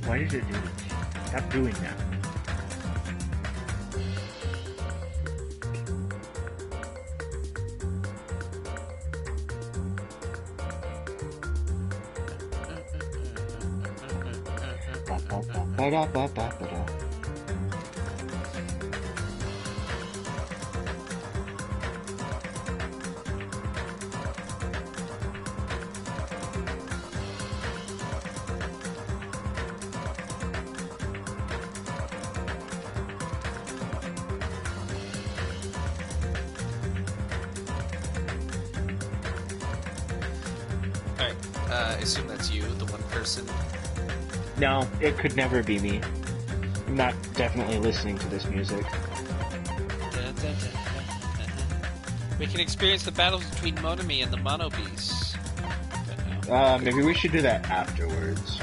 Why did it do this? Stop doing that. Ba-da-ba-ba-ba-da. Alright, I assume that's you, the one person. No, it could never be me. I'm not definitely listening to this music. We can experience the battles between Monami and the Mono Beasts. Maybe we should do that afterwards.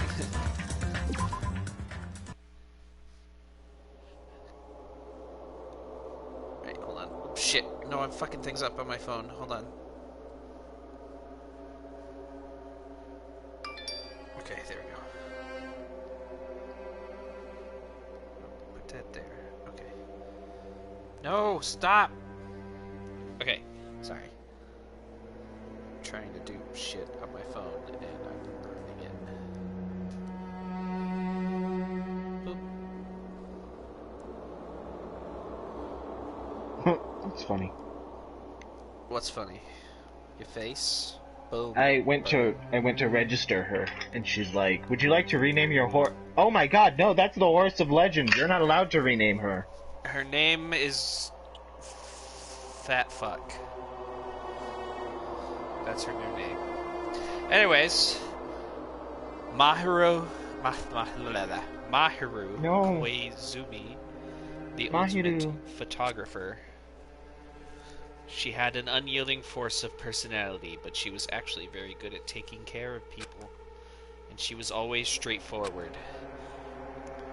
Right, hold on. Oh, shit. No, I'm fucking things up on my phone. Hold on. Okay, there we go. Put that there. Okay. No, stop! Okay, sorry. I'm trying to do shit on my phone and I'm ruining it. Boop. That's funny. What's funny? Your face? Boom. I went to register her, and she's like, "Would you like to rename your horse?" Oh my God, no! That's the horse of legend. You're not allowed to rename her. Her name is Fat Fuck. That's her new name. Anyways, Mahiru Koizumi, the ultimate photographer. She had an unyielding force of personality, but she was actually very good at taking care of people. And she was always straightforward.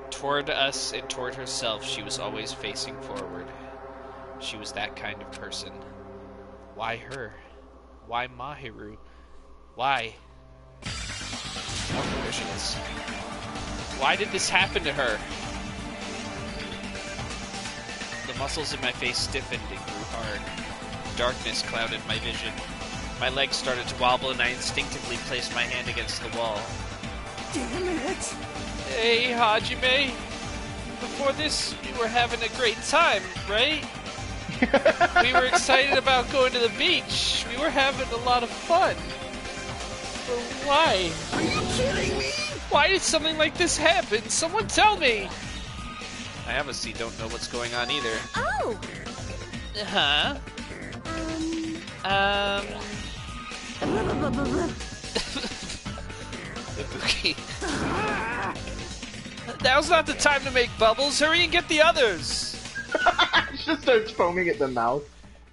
Toward us and toward herself, she was always facing forward. She was that kind of person. Why her? Why Mahiru? Why? Oh, there she is. Why did this happen to her? The muscles in my face stiffened and grew hard. Darkness clouded my vision. My legs started to wobble and I instinctively placed my hand against the wall. Damn it! Hey, Hajime. Before this, we were having a great time, right? We were excited about going to the beach. We were having a lot of fun. But why? Are you kidding me? Why did something like this happen? Someone tell me! I obviously don't know what's going on either. Oh! Huh? Ibuki. Now's not the time to make bubbles. Hurry and get the others! She just starts foaming at the mouth.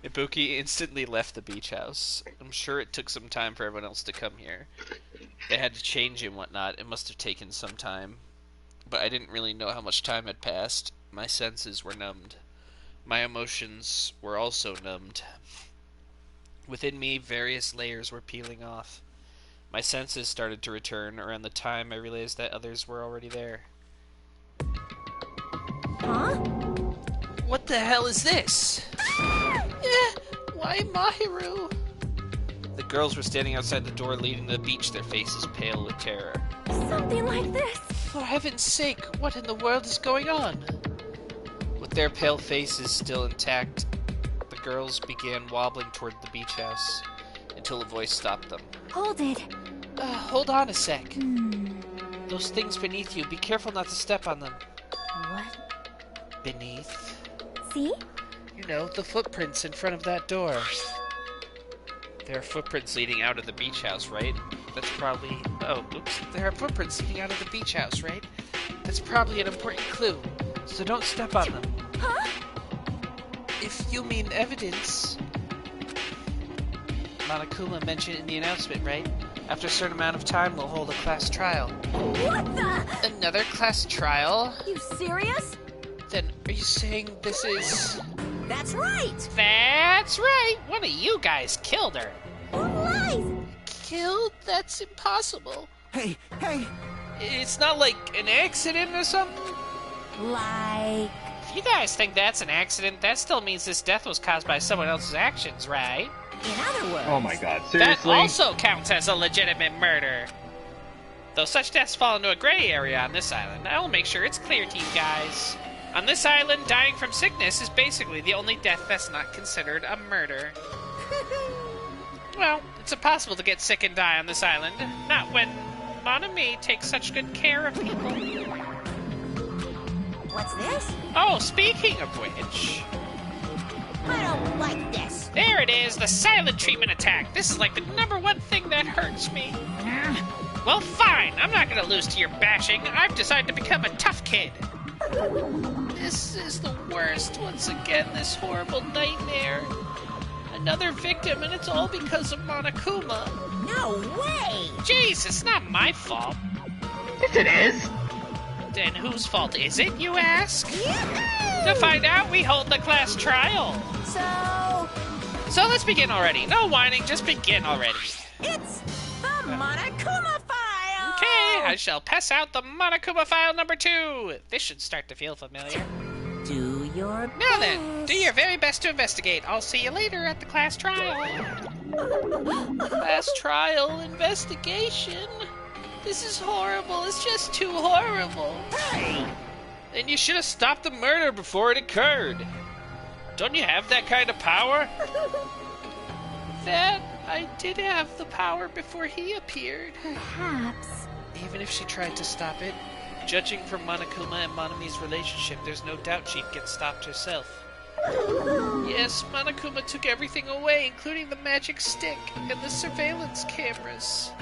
Ibuki instantly left the beach house. I'm sure it took some time for everyone else to come here. They had to change and whatnot. It must have taken some time. But I didn't really know how much time had passed. My senses were numbed. My emotions were also numbed. Within me, various layers were peeling off. My senses started to return around the time I realized that others were already there. Huh? What the hell is this? Why Mahiru? The girls were standing outside the door leading to the beach, their faces pale with terror. Something like this? For heaven's sake, what in the world is going on? With their pale faces still intact, the girls began wobbling toward the beach house until a voice stopped them. Hold it. Hold on a sec. Those things beneath you, be careful not to step on them. What? Beneath? See? You know, the footprints in front of that door. There are footprints leading out of the beach house, right? That's probably... Oh, oops. There are footprints leading out of the beach house, right? That's probably an important clue. So don't step on them. Huh? If you mean evidence... Monokuma mentioned in the announcement, right? After a certain amount of time, we'll hold a class trial. What the? Another class trial? You serious? Then are you saying this is... That's right! That's right! One of you guys killed her. Who lies? Killed? That's impossible. Hey! It's not like an accident or something? Like... If you guys think that's an accident, that still means this death was caused by someone else's actions, right? In other words... Oh my god, That seriously? also counts as a legitimate murder. Though such deaths fall into a gray area on this island, I will make sure it's clear to you guys. On this island, dying from sickness is basically the only death that's not considered a murder. Well, it's impossible to get sick and die on this island. Not when Mon Ami takes such good care of people. What's this? Oh, speaking of which... I don't like this. There it is, the silent treatment attack. This is like the #1 thing that hurts me. Well, fine. I'm not gonna lose to your bashing. I've decided to become a tough kid. This is the worst. Once again, this horrible nightmare. Another victim, and it's all because of Monokuma. No way! Jeez, it's not my fault. Yes, it is! Then whose fault is it, you ask? Yahoo! To find out, we hold the class trial. So let's begin already. No whining, just begin already. It's the Monokuma file! Okay, I shall pass out the Monokuma file #2. This should start to feel familiar. Do your best. Now then, do your very best to investigate. I'll see you later at the class trial. Class trial investigation? This is horrible. It's just too horrible. Hey! Then you should have stopped the murder before it occurred. Don't you have that kind of power? That I did have the power before he appeared. Perhaps. Even if she tried to stop it, judging from Monokuma and Monami's relationship, there's no doubt she'd get stopped herself. Yes, Monokuma took everything away, including the magic stick and the surveillance cameras.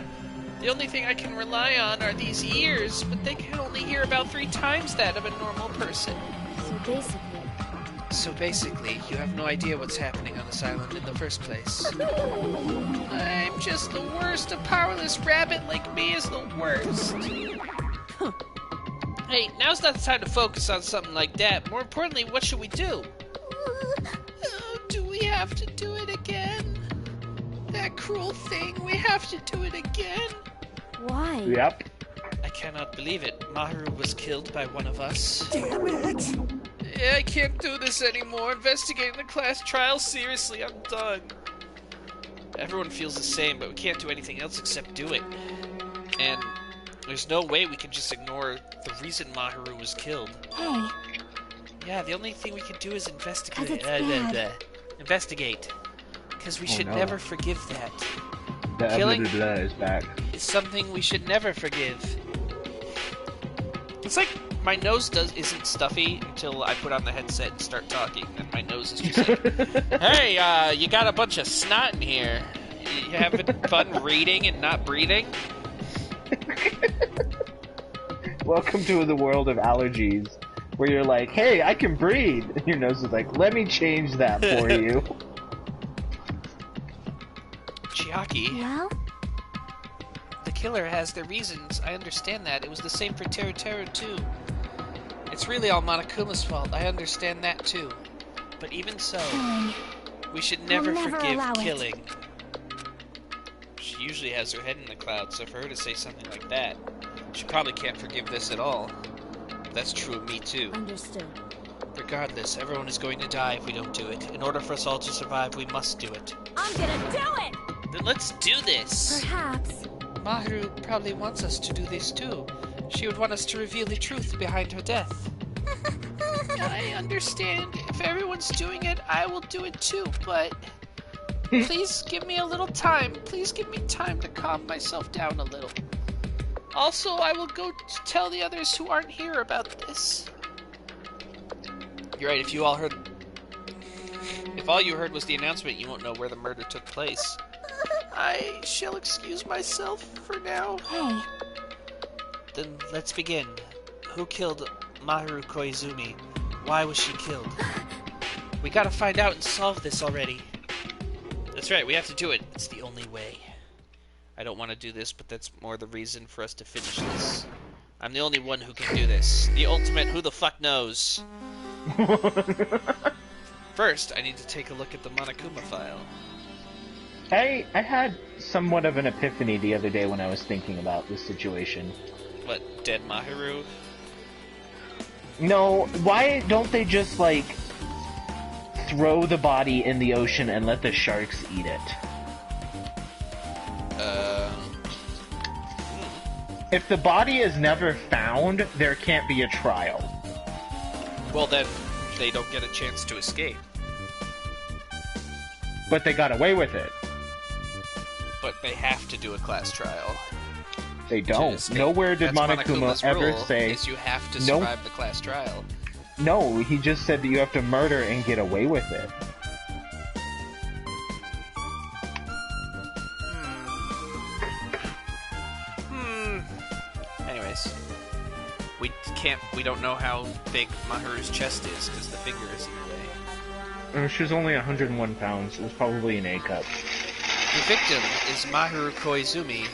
The only thing I can rely on are these ears, but they can only hear about 3 times that of a normal person. So basically, you have no idea what's happening on this island in the first place. I'm just the worst. A powerless rabbit like me is the worst. Hey, now's not the time to focus on something like that. More importantly, what should we do? Do we have to do it again? That cruel thing, we have to do it again? Why? Yep. I cannot believe it. Maharu was killed by one of us. Damn it! I can't do this anymore. Investigating the class trial, seriously, I'm done. Everyone feels the same, but we can't do anything else except do it. And there's no way we can just ignore the reason Maharu was killed. Hey, Yeah, the only thing we can do is investigate. 'Cause it's bad. Investigate. Because we should no. never forgive that. The Killing- blah, blah, blah is back. It's something we should never forgive. It's like my nose isn't stuffy until I put on the headset and start talking, and my nose is just like, hey, you got a bunch of snot in here. You having fun reading and not breathing? Welcome to the world of allergies, where you're like, hey, I can breathe. And your nose is like, let me change that for you. Chiaki, well, the killer has their reasons. I understand that. It was the same for Teruteru, too. It's really all Monokuma's fault. I understand that, too. But even so, killing. we should never never forgive allow it. killing. She usually has her head in the clouds, so for her to say something like that, she probably can't forgive this at all. That's true of me, too. Understood. Regardless, everyone is going to die if we don't do it. In order for us all to survive, we must do it. I'm gonna do it! Then let's do this! Perhaps. Maharu probably wants us to do this, too. She would want us to reveal the truth behind her death. I understand. If everyone's doing it, I will do it too, but please give me a little time. Please give me time to calm myself down a little. Also, I will go to tell the others who aren't here about this. You're right, if all you heard was the announcement, you won't know where the murder took place. I shall excuse myself for now. Hey, Then let's begin. Who killed Maharu Koizumi? Why was she killed? We gotta find out and solve this already. That's right, we have to do it. It's the only way. I don't want to do this, but that's more the reason for us to finish this. I'm the only one who can do this. The ultimate who the fuck knows. First, I need to take a look at the Monokuma file. I had somewhat of an epiphany the other day when I was thinking about this situation. What, dead Mahiru? No, why don't they just, like, throw the body in the ocean and let the sharks eat it? If the body is never found, there can't be a trial. Well, then they don't get a chance to escape. But they got away with it. But they have to do a class trial. They don't. Nowhere did Monokuma's ever say... Is you have to survive the class trial. No, he just said that you have to murder and get away with it. Anyways. We don't know how big Mahiru's chest is, because the figure is in the way. She's only 101 pounds. It was probably an A cup. The victim is Mahiru Koizumi.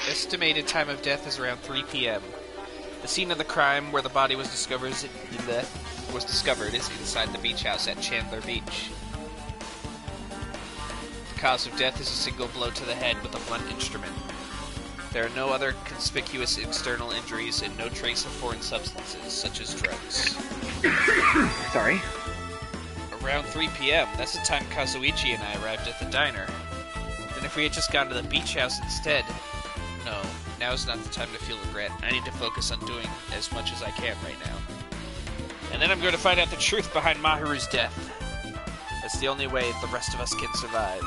Estimated time of death is around 3 p.m. The scene of the crime where the body was discovered is inside the beach house at Chandler Beach. The cause of death is a single blow to the head with a blunt instrument. There are no other conspicuous external injuries and no trace of foreign substances, such as drugs. Sorry? Around 3 p.m., that's the time Kazuichi and I arrived at the diner. Then if we had just gone to the beach house instead... No, now's not the time to feel regret. I need to focus on doing as much as I can right now. And then I'm going to find out the truth behind Mahiru's death. That's the only way the rest of us can survive.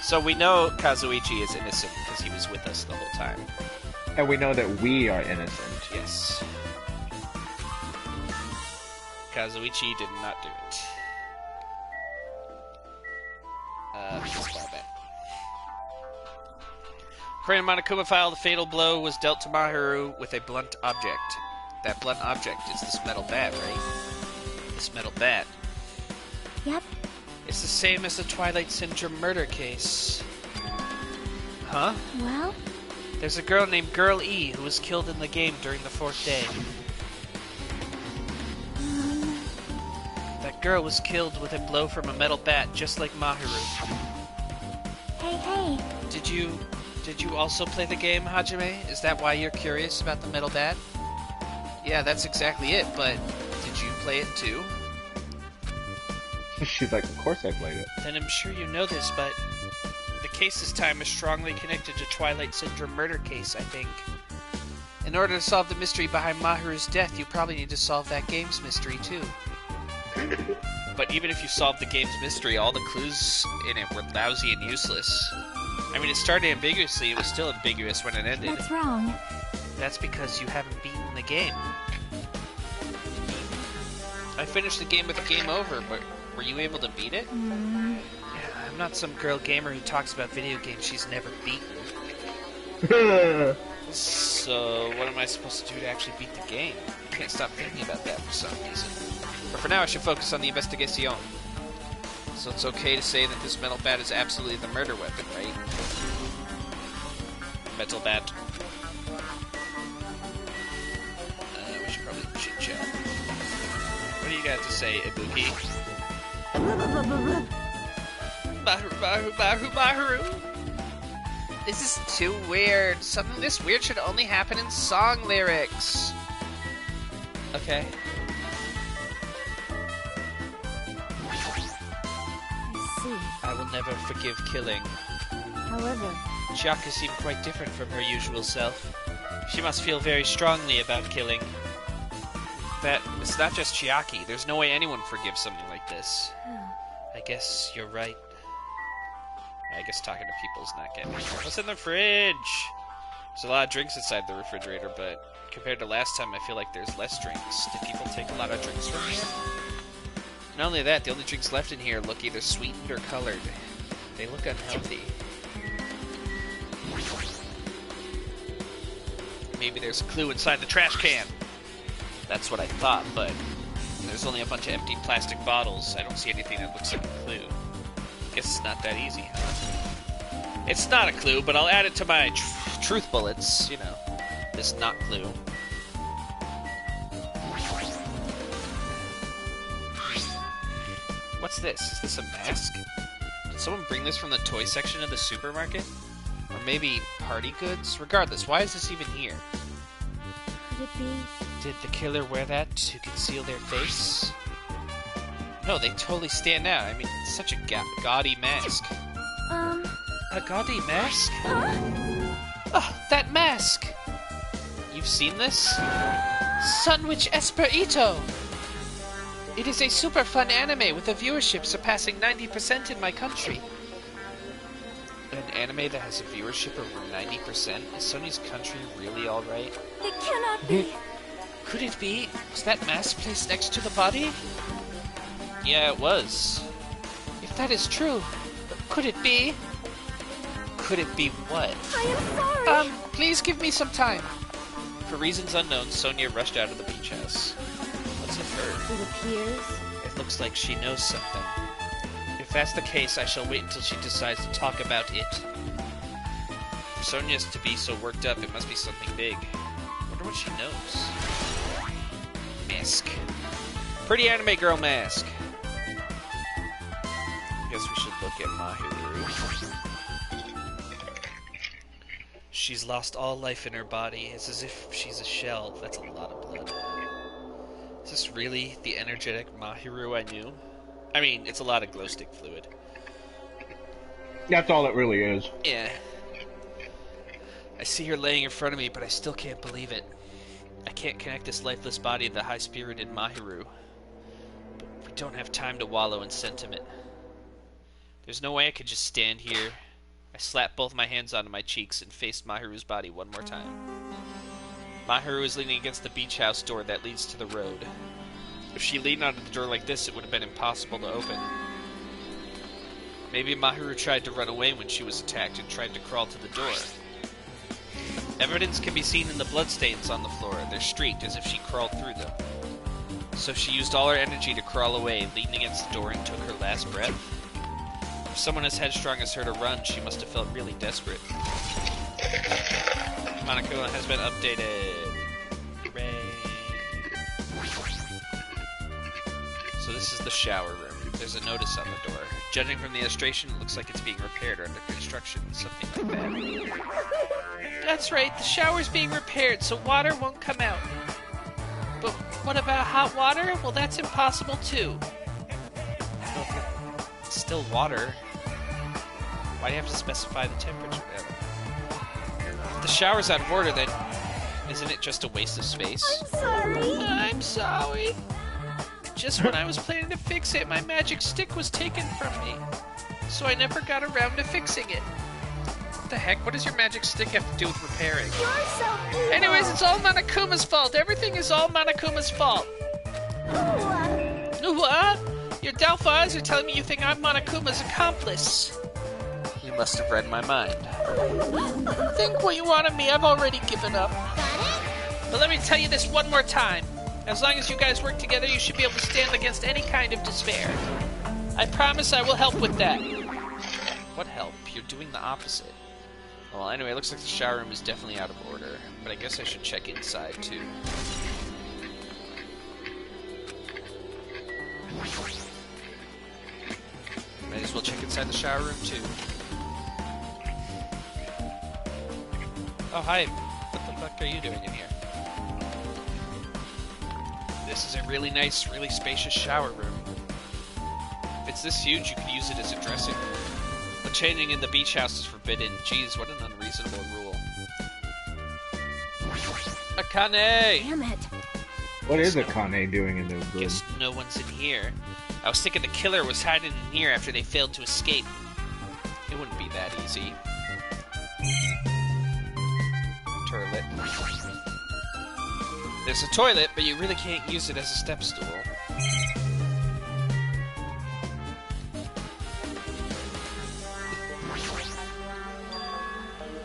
So we know Kazuichi is innocent because he was with us the whole time. And we know that we are innocent. Yes. Kazuichi did not do it. This bar back. According to Monokuma file, the fatal blow was dealt to Mahiru with a blunt object. That blunt object is this metal bat, right? This metal bat. Yep. It's the same as the Twilight Syndrome murder case. Huh? Well? There's a girl named Girl E who was killed in the game during the 4th day. That girl was killed with a blow from a metal bat, just like Mahiru. Hey. Did you also play the game, Hajime? Is that why you're curious about the metal bat? Yeah, that's exactly it, but did you play it too? She's like, of course I played it. Then I'm sure you know this, but the case's time is strongly connected to Twilight Syndrome murder case, I think. In order to solve the mystery behind Mahiru's death, you probably need to solve that game's mystery too. But even if you solved the game's mystery, all the clues in it were lousy and useless. I mean, it started ambiguously, it was still ambiguous when it ended. What's wrong? That's because you haven't beaten the game. I finished the game with the game over, but were you able to beat it? Yeah, I'm not some girl gamer who talks about video games she's never beaten. So, what am I supposed to do to actually beat the game? I can't stop thinking about that for some reason. But for now, I should focus on the investigation. So it's okay to say that this metal bat is absolutely the murder weapon, right? Metal bat. We should probably chit-chat. What do you got to say, Ibuki? Mahiru. This is too weird. Something this weird should only happen in song lyrics. Okay. I will never forgive killing. However, Chiaki seemed quite different from her usual self. She must feel very strongly about killing. That it's not just Chiaki. There's no way anyone forgives something like this. I guess you're right. I guess talking to people is not getting me. What's in the fridge? There's a lot of drinks inside the refrigerator, but compared to last time, I feel like there's less drinks. Did people take a lot of drinks from here? Not only that, the only drinks left in here look either sweetened or colored. They look unhealthy. Maybe there's a clue inside the trash can. That's what I thought, but there's only a bunch of empty plastic bottles. I don't see anything that looks like a clue. Guess it's not that easy, huh? It's not a clue, but I'll add it to my truth bullets, you know. This not clue. What's this? Is this a mask? Did someone bring this from the toy section of the supermarket? Or maybe party goods? Regardless, why is this even here? Could it be? Did the killer wear that to conceal their face? No, they totally stand out. I mean, it's such a gaudy mask. A gaudy mask? Oh, that mask! You've seen this? Sunwich Esperito! It is a super fun anime with a viewership surpassing 90% in my country. An anime that has a viewership over 90%? Is Sony's country really alright? It cannot be. Could it be? Was that mask placed next to the body? Yeah, it was. If that is true, could it be? Could it be what? I am sorry. Please give me some time. For reasons unknown, Sonia rushed out of the beach house. What's with her? It appears. It looks like she knows something. If that's the case, I shall wait until she decides to talk about it. For Sonia's to be so worked up, it must be something big. I wonder what she knows. Mask. Pretty anime girl mask. I guess we should look at Mahiru. She's lost all life in her body. It's as if she's a shell. That's a lot of blood. Is this really the energetic Mahiru I knew? I mean, it's a lot of glow stick fluid. That's all it really is. Yeah. I see her laying in front of me, but I still can't believe it. I can't connect this lifeless body to the high-spirited Mahiru. But we don't have time to wallow in sentiment. There's no way I could just stand here. I slapped both my hands onto my cheeks and faced Mahiru's body one more time. Mahiru is leaning against the beach house door that leads to the road. If she leaned onto the door like this, it would have been impossible to open. Maybe Mahiru tried to run away when she was attacked and tried to crawl to the door. Evidence can be seen in the bloodstains on the floor. They're streaked as if she crawled through them. So she used all her energy to crawl away, leaned against the door and took her last breath. If someone as headstrong as her to run, she must have felt really desperate. Monokuma has been updated. Hooray. So this is the shower room. There's a notice on the door. Judging from the illustration, it looks like it's being repaired or under construction, something like that. That's right, the shower's being repaired, so water won't come out. But what about hot water? Well, that's impossible too. It's still water. Why do you have to specify the temperature? If the shower's out of order, then isn't it just a waste of space? I'm sorry. Just when I was planning to fix it, my magic stick was taken from me. So I never got around to fixing it. What the heck? What does your magic stick have to do with repairing? You're so evil. Anyways, it's all Monokuma's fault. Everything is all Monokuma's fault. What? Your doubtful eyes are telling me you think I'm Monokuma's accomplice. You must have read my mind. Think what you want of me. I've already given up. But let me tell you this one more time. As long as you guys work together, you should be able to stand against any kind of despair. I promise I will help with that. What help? You're doing the opposite. Well, anyway, it looks like the shower room is definitely out of order. But I guess I should check inside, too. Might as well check inside the shower room, too. Oh, hi. What the fuck are you doing in here? This is a really nice, really spacious shower room. If it's this huge, you could use it as a dressing room. But changing in the beach house is forbidden. Jeez, what an unreasonable rule. Akane! Damn it. What is Akane doing in the room? Guess no one's in here. I was thinking the killer was hiding in here after they failed to escape. It wouldn't be that easy. Toilet. There's a toilet, but you really can't use it as a step stool.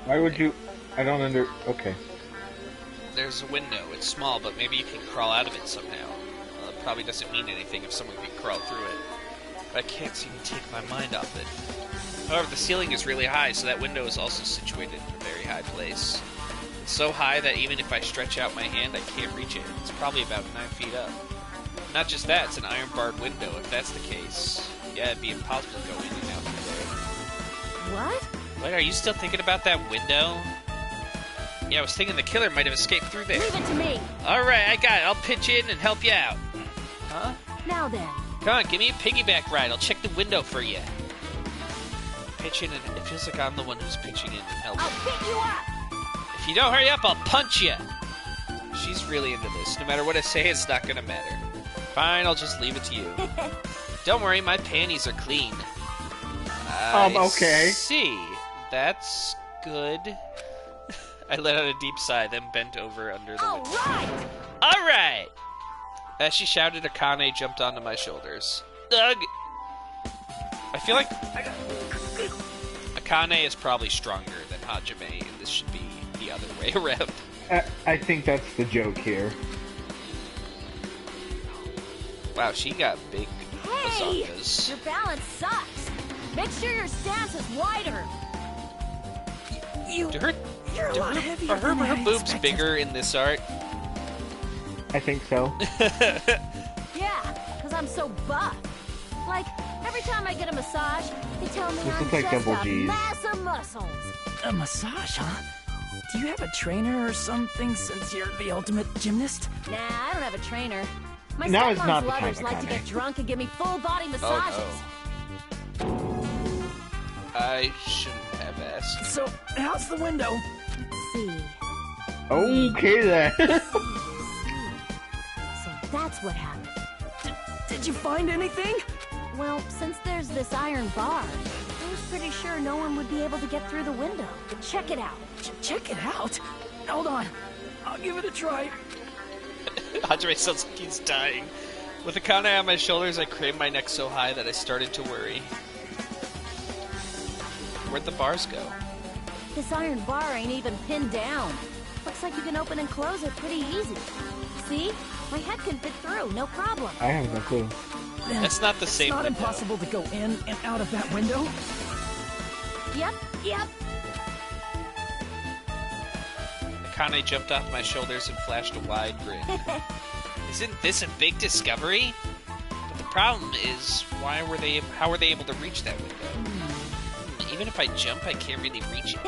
Why would you... I don't okay. There's a window. It's small, but maybe you can crawl out of it somehow. Well, it probably doesn't mean anything if someone can crawl through it. But I can't seem to take my mind off it. However, the ceiling is really high, so that window is also situated in a very high place. It's so high that even if I stretch out my hand, I can't reach it. It's probably about 9 feet up. Not just that, it's an iron-barred window. If that's the case, yeah, it'd be impossible to go in and out through there. What? Wait, are you still thinking about that window? Yeah, I was thinking the killer might have escaped through there. Leave it to me. Alright, I got it. I'll pitch in and help you out. Huh? Now then. Come on, give me a piggyback ride. I'll check the window for you. Pitch in and... It feels like I'm the one who's pitching in and helping. I'll pick you up. If you don't hurry up, I'll punch you. She's really into this. No matter what I say, it's not gonna matter. Fine, I'll just leave it to you. Don't worry, my panties are clean. Okay. See. That's good. I let out a deep sigh, then bent over under the window. Alright! Alright! As she shouted, Akane jumped onto my shoulders. Ugh! I feel like Akane is probably stronger than Hajime, and this should be the other way around. I think that's the joke here. Wow, she got big Hey! bazongas. Your balance sucks. Make sure your stance is wider. Are You're a lot heavier than her I boobs expected. bigger in this art? I think so. Yeah, because I'm so buff. Like, every time I get a massage, they tell me This I'm looks like just double a Gs. mass of muscles. A massage, huh? Do you have a trainer or something since you're the ultimate gymnast? Nah, I don't have a trainer. My Now is stepmom's not the lovers time, like to Akane. get drunk and give me full body massages. I shouldn't have asked. So, how's the window? Let's see. Okay then. So that's what happened. Did you find anything? Well, since there's this iron bar, I was pretty sure no one would be able to get through the window. Check it out. Check it out. Hold on. I'll give it a try. Hajime sounds like he's dying. With Akane on my shoulders, I craned my neck so high that I started to worry. Where'd the bars go? This iron bar ain't even pinned down. Looks like you can open and close it pretty easy. See? My head can fit through, no problem. I have no clue. Then That's not the it's same not window. impossible to go in and out of that window. Yep. Akane jumped off my shoulders and flashed a wide grin. Isn't this a big discovery? But the problem is, how were they able to reach that window? Even if I jump, I can't really reach it.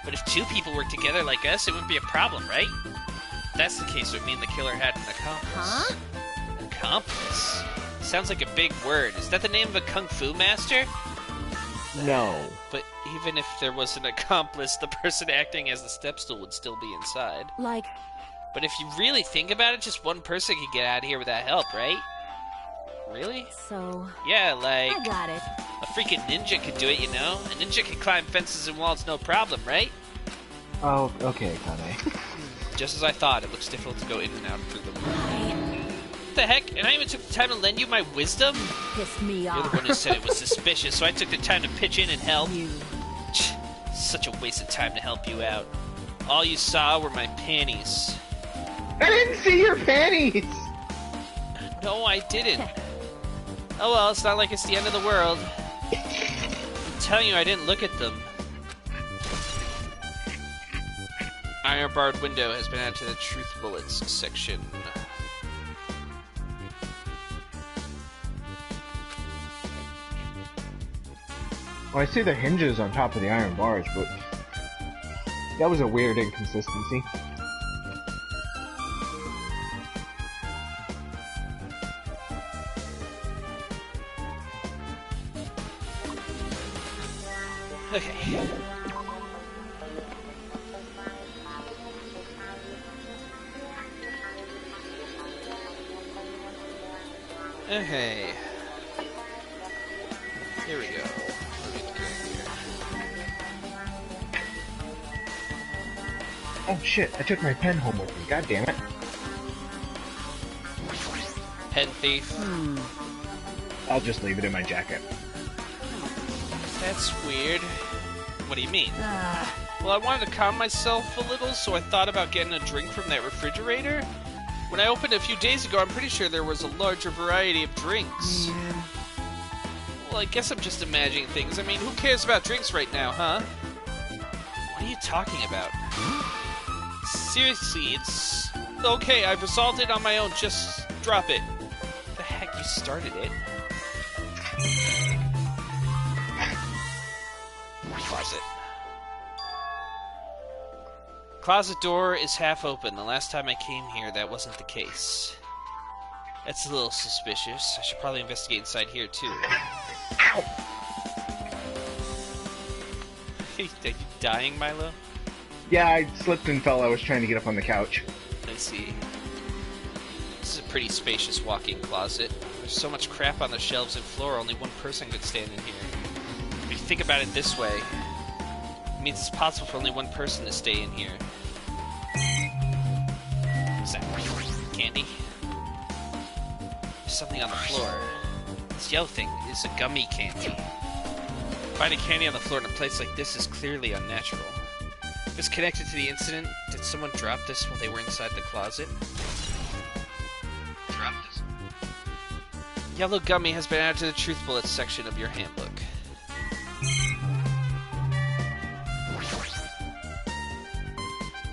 But if two people work together like us, it wouldn't be a problem, right? If that's the case, it would mean the killer had an accomplice. Huh? Accomplice? Sounds like a big word. Is that the name of a kung fu master? No. But even if there was an accomplice, the person acting as the step stool would still be inside. Like, But if you really think about it, just one person can get out of here without help, right? Really? so... Yeah, like, I got it. a freaking ninja could do it, you know? A ninja can climb fences and walls no problem, right? Oh, okay, Akane. Just as I thought, it looks difficult to go in and out through the window. What the heck? And I even took the time to lend you my wisdom? Pissed me You're the off. one who said it was suspicious, so I took the time to pitch in and help. You. Such a waste of time to help you out. All you saw were my panties. I didn't see your panties! No, I didn't. Oh well, it's not like it's the end of the world. I'm telling you, I didn't look at them. Iron barred window has been added to the truth bullets section. Well, I see the hinges on top of the iron bars, but that was a weird inconsistency. Okay. Okay. Here we go. Let me get here. Oh shit, I took my pen home with me, god damn it. Pen thief. I'll just leave it in my jacket. That's weird. What do you mean? Well, I wanted to calm myself a little, so I thought about getting a drink from that refrigerator. When I opened it a few days ago, I'm pretty sure there was a larger variety of drinks. Well, I guess I'm just imagining things. I mean, who cares about drinks right now, huh? What are you talking about? Seriously, it's... Okay, I've resolved it on my own. Just drop it. The heck, you started it? Pause it. closet door is half open. The last time I came here, that wasn't the case. That's a little suspicious. I should probably investigate inside here, too. Ow! Are you dying, Milo? Yeah, I slipped and fell. I was trying to get up on the couch. I see. This is a pretty spacious walk-in closet. There's so much crap on the shelves and floor, only one person could stand in here. If you think about it this way, it means it's possible for only one person to stay in here. What's that? Candy? There's something on the floor. This yellow thing is a gummy candy. Finding candy on the floor in a place like this is clearly unnatural. If it's connected to the incident, did someone drop this while they were inside the closet? Drop this? Yellow gummy has been added to the truth bullets section of your handbook.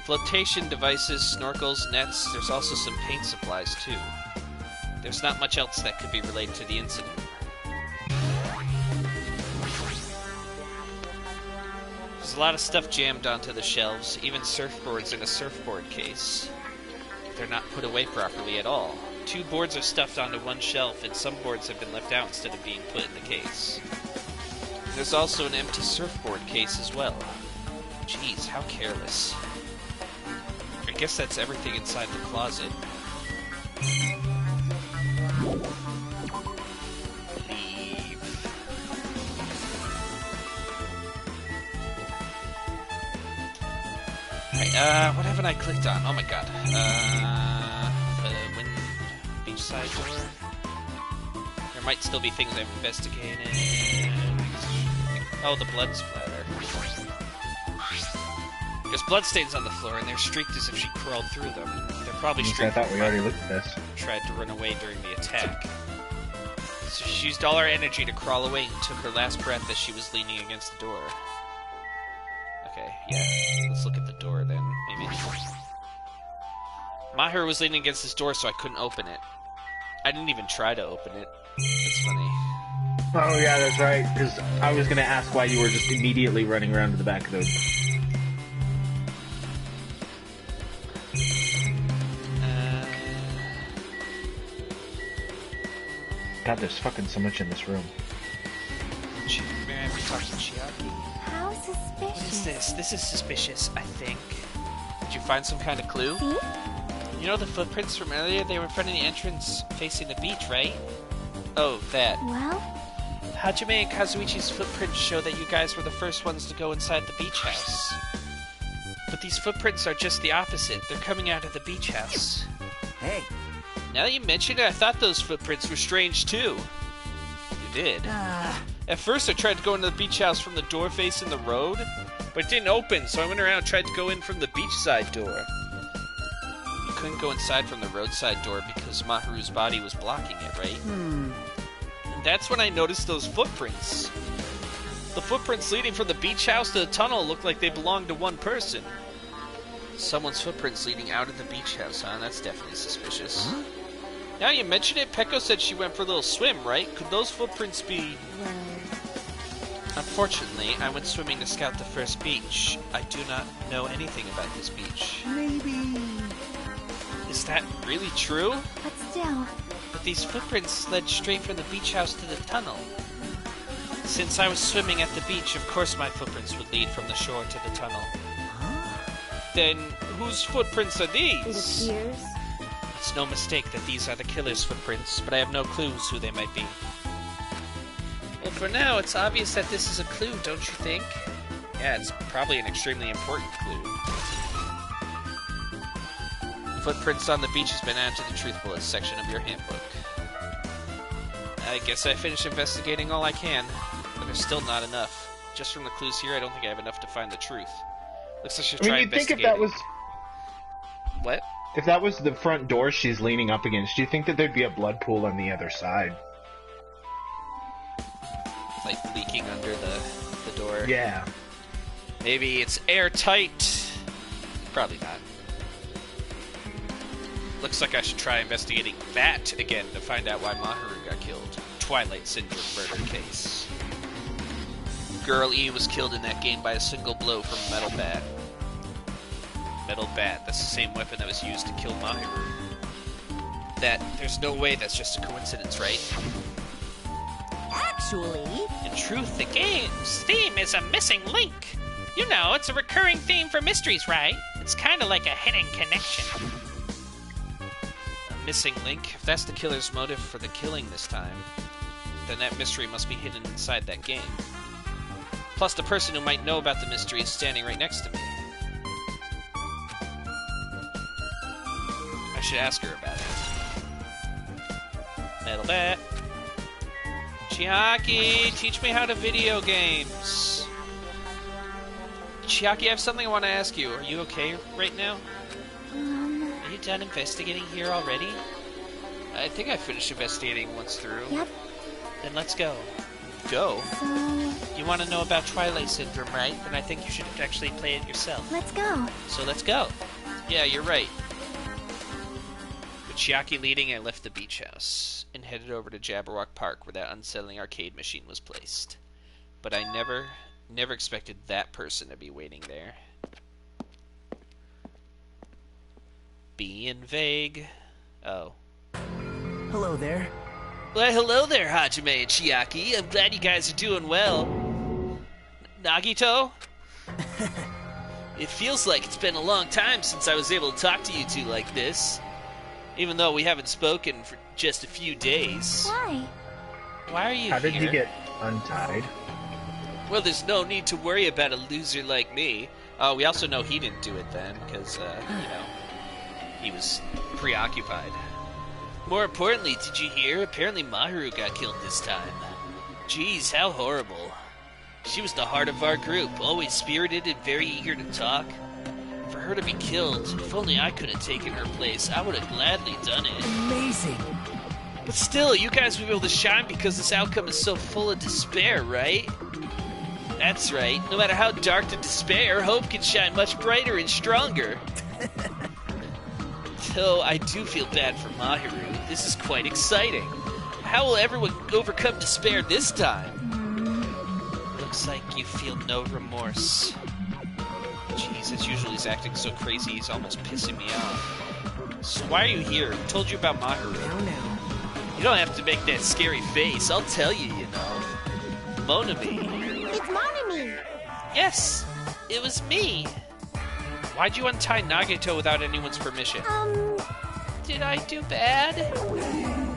Flotation devices, snorkels, nets, there's also some paint supplies too. There's not much else that could be related to the incident. There's a lot of stuff jammed onto the shelves, even surfboards in a surfboard case. They're not put away properly at all. 2 boards are stuffed onto one shelf, and some boards have been left out instead of being put in the case. There's also an empty surfboard case as well. Jeez, how careless. I guess that's everything inside the closet. Leave. Right, what haven't I clicked on? Oh my god. The beachside door? There might still be things I've investigated. Oh, the blood splatter. There's bloodstains on the floor, and they're streaked as if she crawled through them. They're probably streaked. I thought we already looked at this. Tried to run away during the attack. So she used all her energy to crawl away and took her last breath as she was leaning against the door. Okay, yeah. Let's look at the door then. Maybe. Mahiru was leaning against this door, so I couldn't open it. I didn't even try to open it. That's funny. Oh yeah, that's right. Because I was gonna ask why you were just immediately running around to the back of those. God, there's fucking so much in this room. May I be talking to Chiaki? How suspicious. What is this? This is suspicious, I think. Did you find some kind of clue? See? You know the footprints from earlier? They were in front of the entrance facing the beach, right? Oh, that. Well? Hajime and Kazuichi's footprints show that you guys were the first ones to go inside the beach house. But these footprints are just the opposite. They're coming out of the beach house. Hey. Now that you mention it, I thought those footprints were strange too. You did. At first I tried to go into the beach house from the door facing the road, but it didn't open, so I went around and tried to go in from the beachside door. You couldn't go inside from the roadside door because Mahiru's body was blocking it, right? And that's when I noticed those footprints. The footprints leading from the beach house to the tunnel looked like they belonged to one person. Someone's footprints leading out of the beach house, huh? That's definitely suspicious. Huh? Now you mention it, Peko said she went for a little swim, right? Could those footprints be... Unfortunately, I went swimming to scout the first beach. I do not know anything about this beach. Maybe. Is that really true? But still. But these footprints led straight from the beach house to the tunnel. Since I was swimming at the beach, of course my footprints would lead from the shore to the tunnel. Then, whose footprints are It these? appears. It's no mistake that these are the killer's footprints, but I have no clues who they might be. Well, for now, it's obvious that this is a clue, don't you think? Yeah, it's probably an extremely important clue. Footprints on the beach has been added to the truth bullets section of your handbook. I guess I finished investigating all I can, but there's still not enough. Just from the clues here, I don't think I have enough to find the truth. Looks like I should try you'd think investigating. if that was... What? If that was the front door she's leaning up against, do you think that there'd be a blood pool on the other side? Like leaking under the door? Yeah. Maybe it's airtight. Probably not. Looks like I should try investigating that again to find out why Mahiru got killed. Twilight Syndrome murder case. Girl E was killed in that game by a single blow from a metal bat. metal bat. That's the same weapon that was used to kill Mahiru. There's no way that's just a coincidence, right? Actually... In truth, the game's theme is a missing link. You know, it's a recurring theme for mysteries, right? It's kind of like a hidden connection. A missing link? If that's the killer's motive for the killing this time, then that mystery must be hidden inside that game. Plus, the person who might know about the mystery is standing right next to me. I should ask her about it. Metal bat. Chiaki, teach me how to video games. Chiaki, I have something I want to ask you. Are you okay right now? Are you done investigating here already? I think I finished investigating once through. Yep. Then let's go. Go? You want to know about Twilight Syndrome, right? Then I think you should actually play it yourself. Let's go. So let's go. Yeah, you're right. With Chiaki leading, I left the beach house and headed over to Jabberwock Park where that unsettling arcade machine was placed. But I never expected that person to be waiting there. Being vague. Oh. Hello there. Well, hello there, Hajime and Chiaki. I'm glad you guys are doing well. Nagito? It feels like it's been a long time since I was able to talk to you two like this. Even though we haven't spoken for just a few days. Why? Why are you here? How did you get untied? Well, there's no need to worry about a loser like me. We also know he didn't do it then, because, he was preoccupied. More importantly, did you hear? Apparently Mahiru got killed this time. Jeez, how horrible. She was the heart of our group, always spirited and very eager to talk. For her to be killed, if only I could have taken her place, I would have gladly done it. Amazing. But still, you guys will be able to shine because this outcome is so full of despair, right? That's right. No matter how dark the despair, hope can shine much brighter and stronger. Though I do feel bad for Mahiru. This is quite exciting. How will everyone overcome despair this time? Looks like you feel no remorse. Jeez, as usual he's acting so crazy he's almost pissing me off. So why are you here? Who told you about Mahiru? No. You don't have to make that scary face. I'll tell you, you know. Monami. It's Monami. Yes, it was me. Why'd you untie Nagito without anyone's permission? Did I do bad?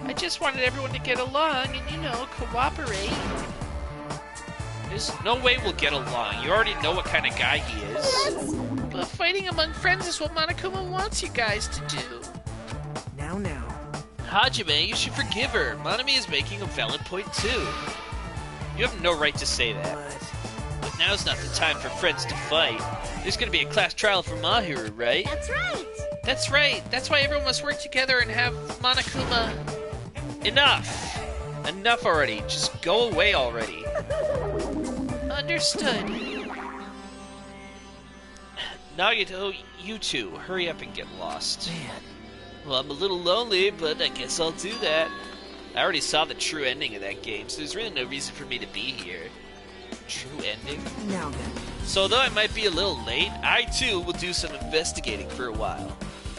I just wanted everyone to get along and, cooperate. There's no way we'll get along. You already know what kind of guy he is. But fighting among friends is what Monokuma wants you guys to do. Now. Hajime, you should forgive her. Monami is making a valid point, too. You have no right to say that. But now's not the time for friends to fight. There's gonna be a class trial for Mahiru, right? That's right. That's right. That's why everyone must work together and have Monokuma... Enough! Enough already. Just go away already. Understood. Nagito, you two, hurry up and get lost. Man. Well, I'm a little lonely, but I guess I'll do that. I already saw the true ending of that game, so there's really no reason for me to be here. True ending? Now then. So though I might be a little late, I too will do some investigating for a while.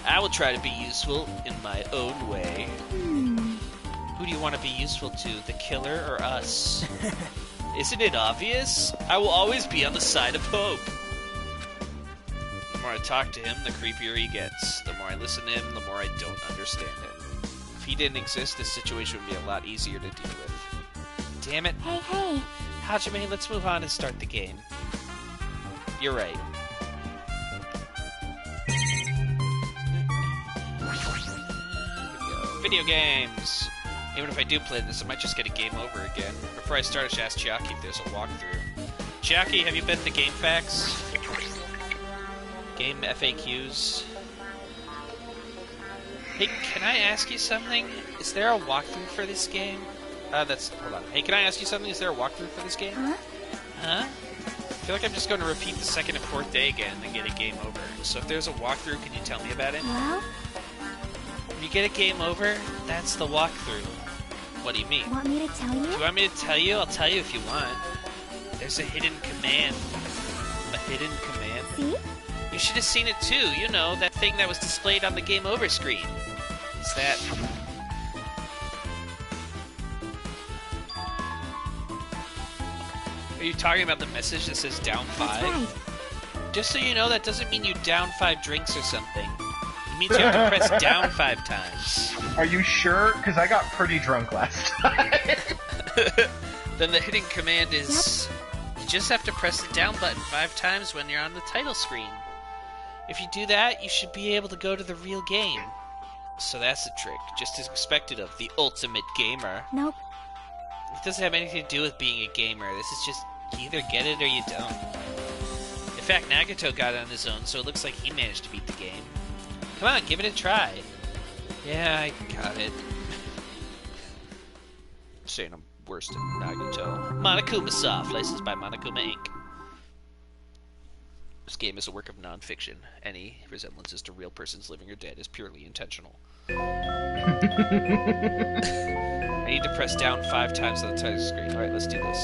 I will try to be useful in my own way. Who do you want to be useful to, the killer or us? Isn't it obvious? I will always be on the side of hope. The more I talk to him, the creepier he gets. The more I listen to him, the more I don't understand him. If he didn't exist, this situation would be a lot easier to deal with. Damn it. Hey. Hajime, let's move on and start the game. You're right. Video games! Even if I do play this, I might just get a game over again. Before I start, I should ask Chiaki if there's a walkthrough. Chiaki, have you been to GameFAQs? Game FAQs? Hey, can I ask you something? Is there a walkthrough for this game? Hold on. Hey, can I ask you something? Is there a walkthrough for this game? Huh? Huh? I feel like I'm just going to repeat the second and fourth day again and get a game over. So if there's a walkthrough, can you tell me about it? Well? When you get a game over, that's the walkthrough. What do you mean? Want me to tell you? Do you want me to tell you? I'll tell you if you want. There's a hidden command. A hidden command? See? You should have seen it too. You know, that thing that was displayed on the game over screen. Is that... Are you talking about the message that says down 5? That's right. Just so you know, that doesn't mean you down 5 drinks or something. It means you have to press down 5 times. Are you sure? Because I got pretty drunk last time. Then the hidden command is... You just have to press the down button 5 times when you're on the title screen. If you do that, you should be able to go to the real game. So that's the trick, just as expected of the ultimate gamer. Nope. It doesn't have anything to do with being a gamer. This is just, you either get it or you don't. In fact, Nagato got it on his own, so it looks like he managed to beat the game. Come on, give it a try. Yeah, I got it. Saying I'm worse than Nagato. Monokuma Soft, licensed by Monokuma Inc. This game is a work of non-fiction. Any resemblances to real persons living or dead is purely intentional. I need to press down 5 times on the title screen. Alright, let's do this.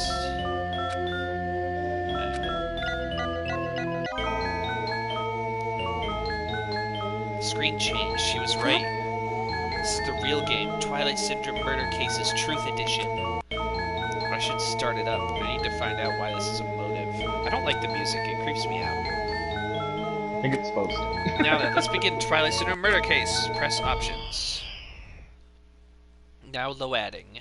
Screen changed. She was right. This is the real game. Twilight Syndrome Murder Cases Truth Edition. I should start it up. I need to find out why this is a motive. I don't like the music. It creeps me out. I think it's supposed to. Now then, let's begin Twilight Syndrome Murder Case. Press options. Now loading.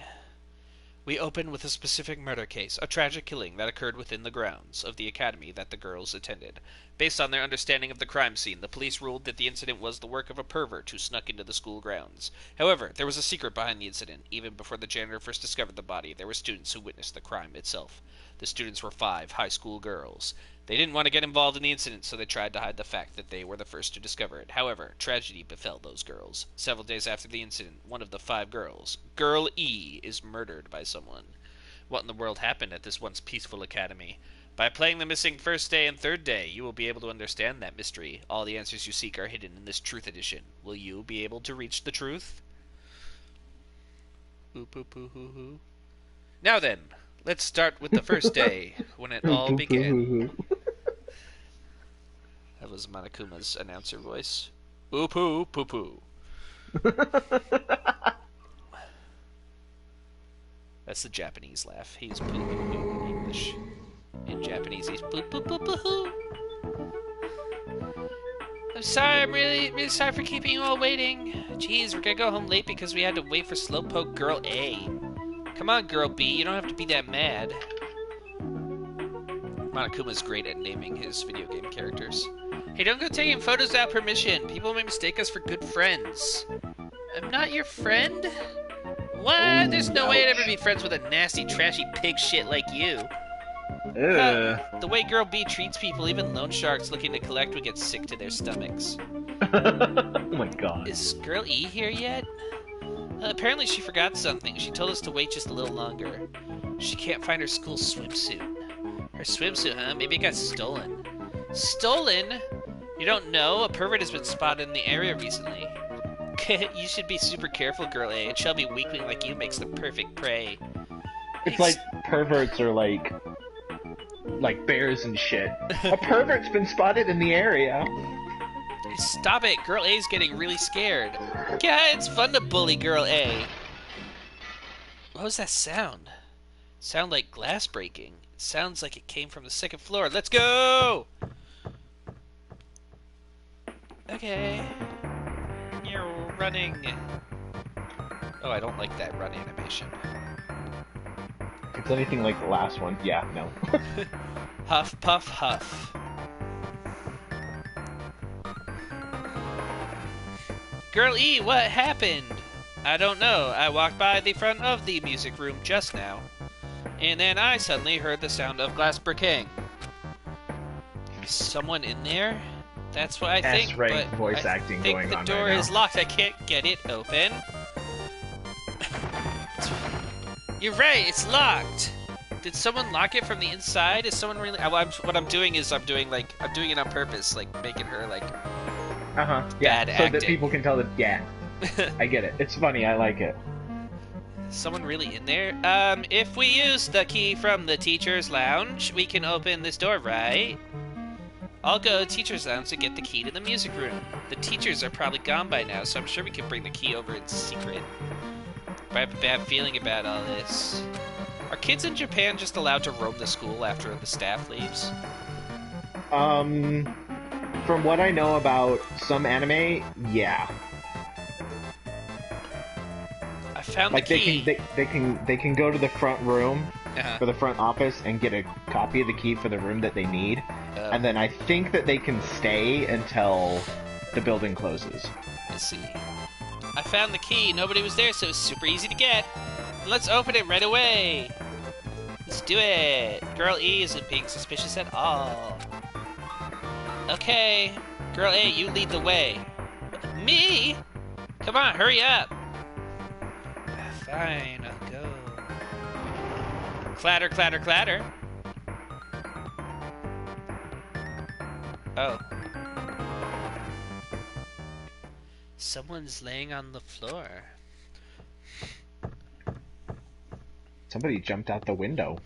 We open with a specific murder case, a tragic killing that occurred within the grounds of the academy that the girls attended. Based on their understanding of the crime scene, the police ruled that the incident was the work of a pervert who snuck into the school grounds. However, there was a secret behind the incident. Even before the janitor first discovered the body, there were students who witnessed the crime itself. The students were 5 high school girls. They didn't want to get involved in the incident, so they tried to hide the fact that they were the first to discover it. However, tragedy befell those girls. Several days after the incident, one of the 5 girls, Girl E, is murdered by someone. What in the world happened at this once peaceful academy? By playing the missing first day and third day, you will be able to understand that mystery. All the answers you seek are hidden in this Truth Edition. Will you be able to reach the truth? Now then, let's start with the first day, when it all began. That was Monokuma's announcer voice. Poo poo poo. That's the Japanese laugh. He's poo poo poo in English. In Japanese, he's poo poo poo poo. I'm sorry, I'm really sorry for keeping you all waiting. Jeez, we're gonna go home late because we had to wait for Slowpoke Girl A. Come on, Girl B, you don't have to be that mad. Monokuma's great at naming his video game characters. Hey, don't go taking photos without permission. People may mistake us for good friends. I'm not your friend? What? There's no way I'd ever be friends with a nasty, trashy pig shit like you. The way Girl B treats people, even loan sharks looking to collect would get sick to their stomachs. Oh my god. Is Girl E here yet? Apparently she forgot something. She told us to wait just a little longer. She can't find her school swimsuit. Her swimsuit, huh? Maybe it got stolen. Stolen? You don't know? A pervert has been spotted in the area recently. You should be super careful, Girl A. A chubby weakling like you makes the perfect prey. It's like perverts are like bears and shit. A pervert's been spotted in the area. Stop it! Girl A's getting really scared. Yeah, it's fun to bully Girl A. What was that sound? Sound like glass breaking. It sounds like it came from the 2nd floor. Let's go! Okay. You're running. Oh, I don't like that run animation. If it's anything like the last one, yeah, no. Huff, puff, huff. Girl E, what happened? I don't know. I walked by the front of the music room just now, and then I suddenly heard the sound of glass breaking. Is someone in there? That's what I think. S-rank voice acting going on right now. The door is locked. I can't get it open. You're right. It's locked. Did someone lock it from the inside? Is someone really? What I'm doing is I'm doing it on purpose, like making her like. Yeah. Bad so acting. that people can tell that. Yeah. I get it. It's funny. I like it. Is someone really in there? If we use the key from the teacher's lounge, we can open this door, right? I'll go to teacher's lounge to get the key to the music room. The teachers are probably gone by now, so I'm sure we can bring the key over in secret. But I have a bad feeling about all this. Are kids in Japan just allowed to roam the school after the staff leaves? From what I know about some anime, yeah. I found like the key. They can go to the front room for the front office and get a copy of the key for the room that they need, and then I think that they can stay until the building closes. Let's see. I found the key. Nobody was there, so it's super easy to get. Let's open it right away. Let's do it. Girl E isn't being suspicious at all. Okay. Girl A, you lead the way. Me? Come on, hurry up. Fine, I'll go. Clatter, clatter, clatter. Oh. Someone's laying on the floor. Somebody jumped out the window.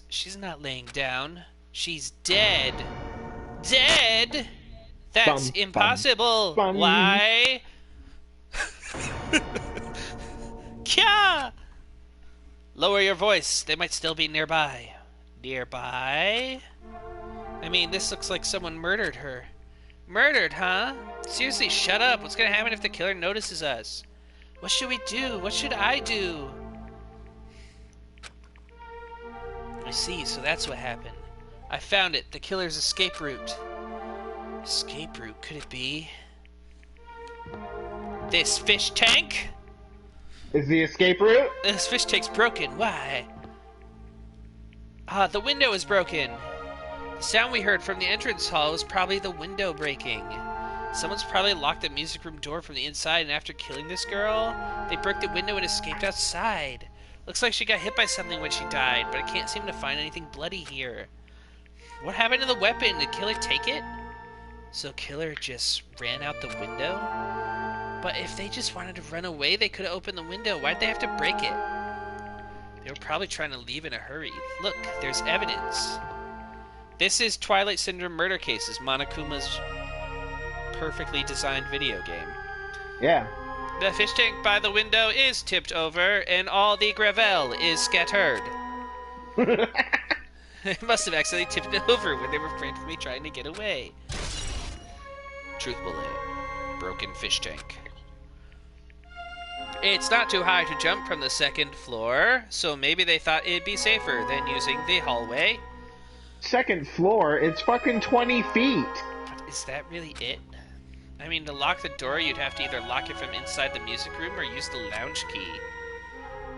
She's not laying down. She's dead. Dead? That's impossible. Why? Kya! Lower your voice. They might still be nearby. Nearby? I mean, this looks like someone murdered her. Murdered, huh? Seriously, shut up. What's gonna happen if the killer notices us? What should we do? What should I do? I see, so that's what happened. I found it. The killer's escape route. Escape route? Could it be this fish tank? Is the escape route? This fish tank's broken. Why? Ah, the window is broken. The sound we heard from the entrance hall was probably the window breaking. Someone's probably locked the music room door from the inside, and after killing this girl, they broke the window and escaped outside. Looks like she got hit by something when she died, but I can't seem to find anything bloody here. What happened to the weapon? Did Killer take it? So Killer just ran out the window? But if they just wanted to run away, they could have opened the window. Why'd they have to break it? They were probably trying to leave in a hurry. Look, there's evidence. This is Twilight Syndrome Murder Cases, Monokuma's perfectly designed video game. Yeah. The fish tank by the window is tipped over, and all the gravel is scattered. They must have accidentally tipped it over when they were frantically trying to get away. Truth bullet. Broken fish tank. It's not too high to jump from the second floor, so maybe they thought it'd be safer than using the hallway. Second floor? It's fucking 20 feet! Is that really it? I mean, to lock the door, you'd have to either lock it from inside the music room or use the lounge key.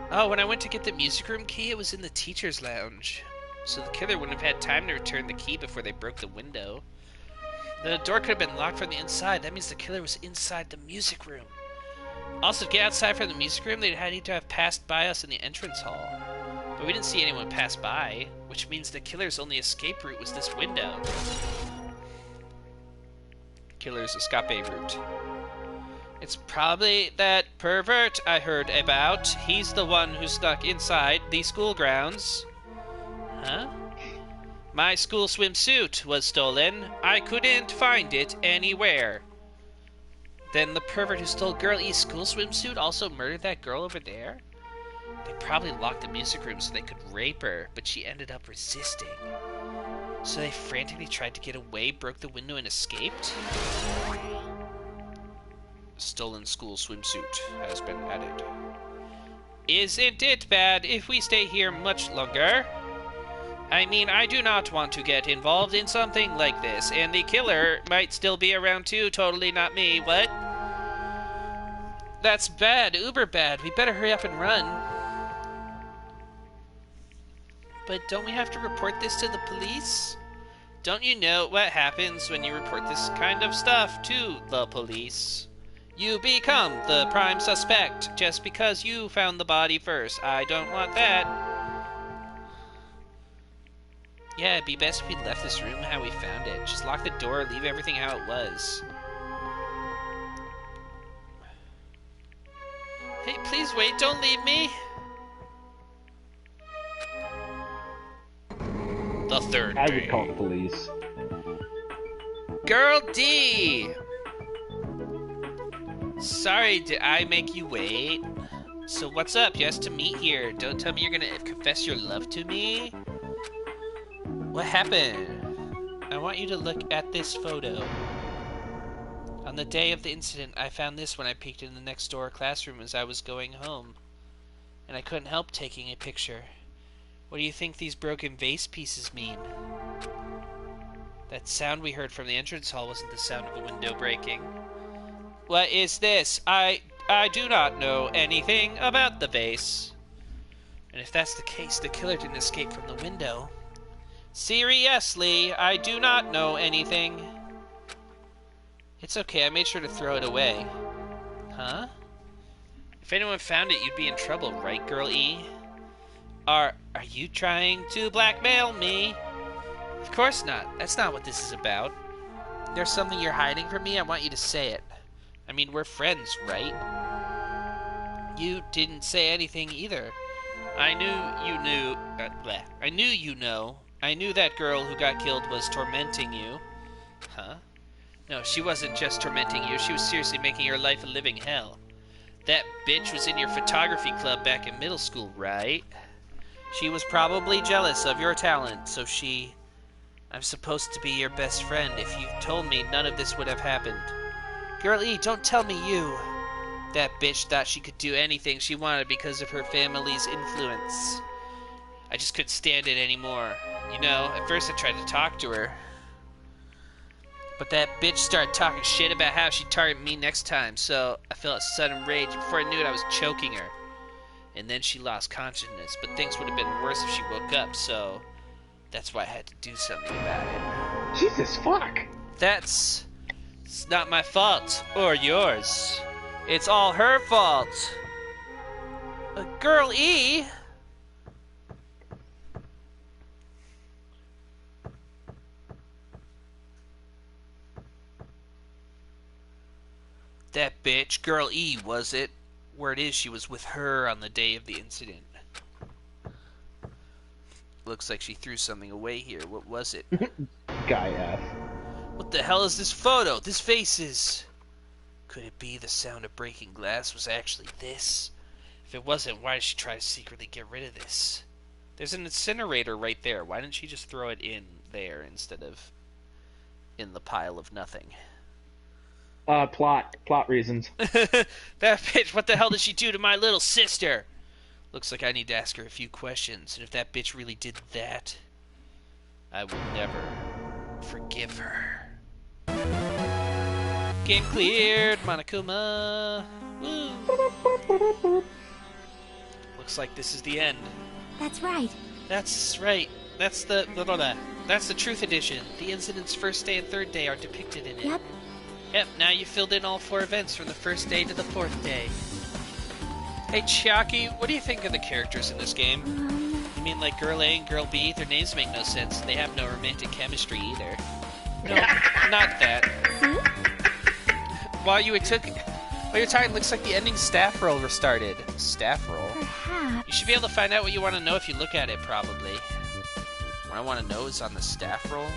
Oh, when I went to get the music room key, it was in the teacher's lounge. So the killer wouldn't have had time to return the key before they broke the window. The door could have been locked from the inside. That means the killer was inside the music room. Also, to get outside from the music room, they'd need to have passed by us in the entrance hall. But we didn't see anyone pass by, which means the killer's only escape route was this window. Killer's escape route. It's probably that pervert I heard about. He's the one who snuck inside the school grounds. Huh? My school swimsuit was stolen. I couldn't find it anywhere. Then the pervert who stole Girl E's school swimsuit also murdered that girl over there? They probably locked the music room so they could rape her, but she ended up resisting. So they frantically tried to get away, broke the window, and escaped? Stolen school swimsuit has been added. Isn't it bad if we stay here much longer? I mean, I do not want to get involved in something like this, and the killer might still be around too, totally not me. What? That's bad, uber bad. We better hurry up and run. But don't we have to report this to the police? Don't you know what happens when you report this kind of stuff to the police? You become the prime suspect just because you found the body first. I don't want that. Yeah, it'd be best if we left this room how we found it. Just lock the door, leave everything how it was. Hey, please wait, don't leave me! The third I day. would call the police. Girl D! Sorry, did I make you wait? So what's up? You asked to meet here. Don't tell me you're gonna confess your love to me? What happened? I want you to look at this photo. On the day of the incident, I found this when I peeked in the next door classroom as I was going home. And I couldn't help taking a picture. What do you think these broken vase pieces mean? That sound we heard from the entrance hall wasn't the sound of a window breaking. What is this? I do not know anything about the vase. And if that's the case, the killer didn't escape from the window. Seriously, I do not know anything. It's okay, I made sure to throw it away. Huh? If anyone found it, you'd be in trouble, right, Girl E? Are you trying to blackmail me? Of course not. That's not what this is about. There's something you're hiding from me, I want you to say it. I mean, we're friends, right? You didn't say anything either. I knew you knew... I knew you know. I knew that girl who got killed was tormenting you. Huh? No, she wasn't just tormenting you. She was seriously making your life a living hell. That bitch was in your photography club back in middle school, right? She was probably jealous of your talent, so she... I'm supposed to be your best friend. If you told me, none of this would have happened. Girl E, don't tell me you. That bitch thought she could do anything she wanted because of her family's influence. I just couldn't stand it anymore. You know, at first I tried to talk to her. But that bitch started talking shit about how she'd target me next time, so I felt a sudden rage. Before I knew it, I was choking her. And then she lost consciousness, but things would have been worse if she woke up, so that's why I had to do something about it. Jesus fuck! It's not my fault, or yours. It's all her fault. Girl E! That bitch, Girl E, was it? Word is she was with her on the day of the incident. Looks like she threw something away here. What was it? Guy F. What the hell is this photo? This face is... Could it be the sound of breaking glass was actually this? If it wasn't, why did she try to secretly get rid of this? There's an incinerator right there. Why didn't she just throw it in there instead of in the pile of nothing? Plot reasons. That bitch, what the hell did she do to my little sister? Looks like I need to ask her a few questions, and if that bitch really did that, I will never forgive her. Game cleared, Monokuma. Woo. Looks like this is the end. That's right. That's right. That's the That's the Truth Edition. The incident's first day and third day are depicted in it. Yep. Yep, now you filled in all 4 events from the first day to the 4th day. Hey, Chiaki, what do you think of the characters in this game? You mean like Girl A and Girl B? Their names make no sense. They have no romantic chemistry either. No, not that. While you were talking, it looks like the ending staff roll restarted. Staff roll? Perhaps. You should be able to find out what you want to know if you look at it, probably. What I want to know is on the staff roll.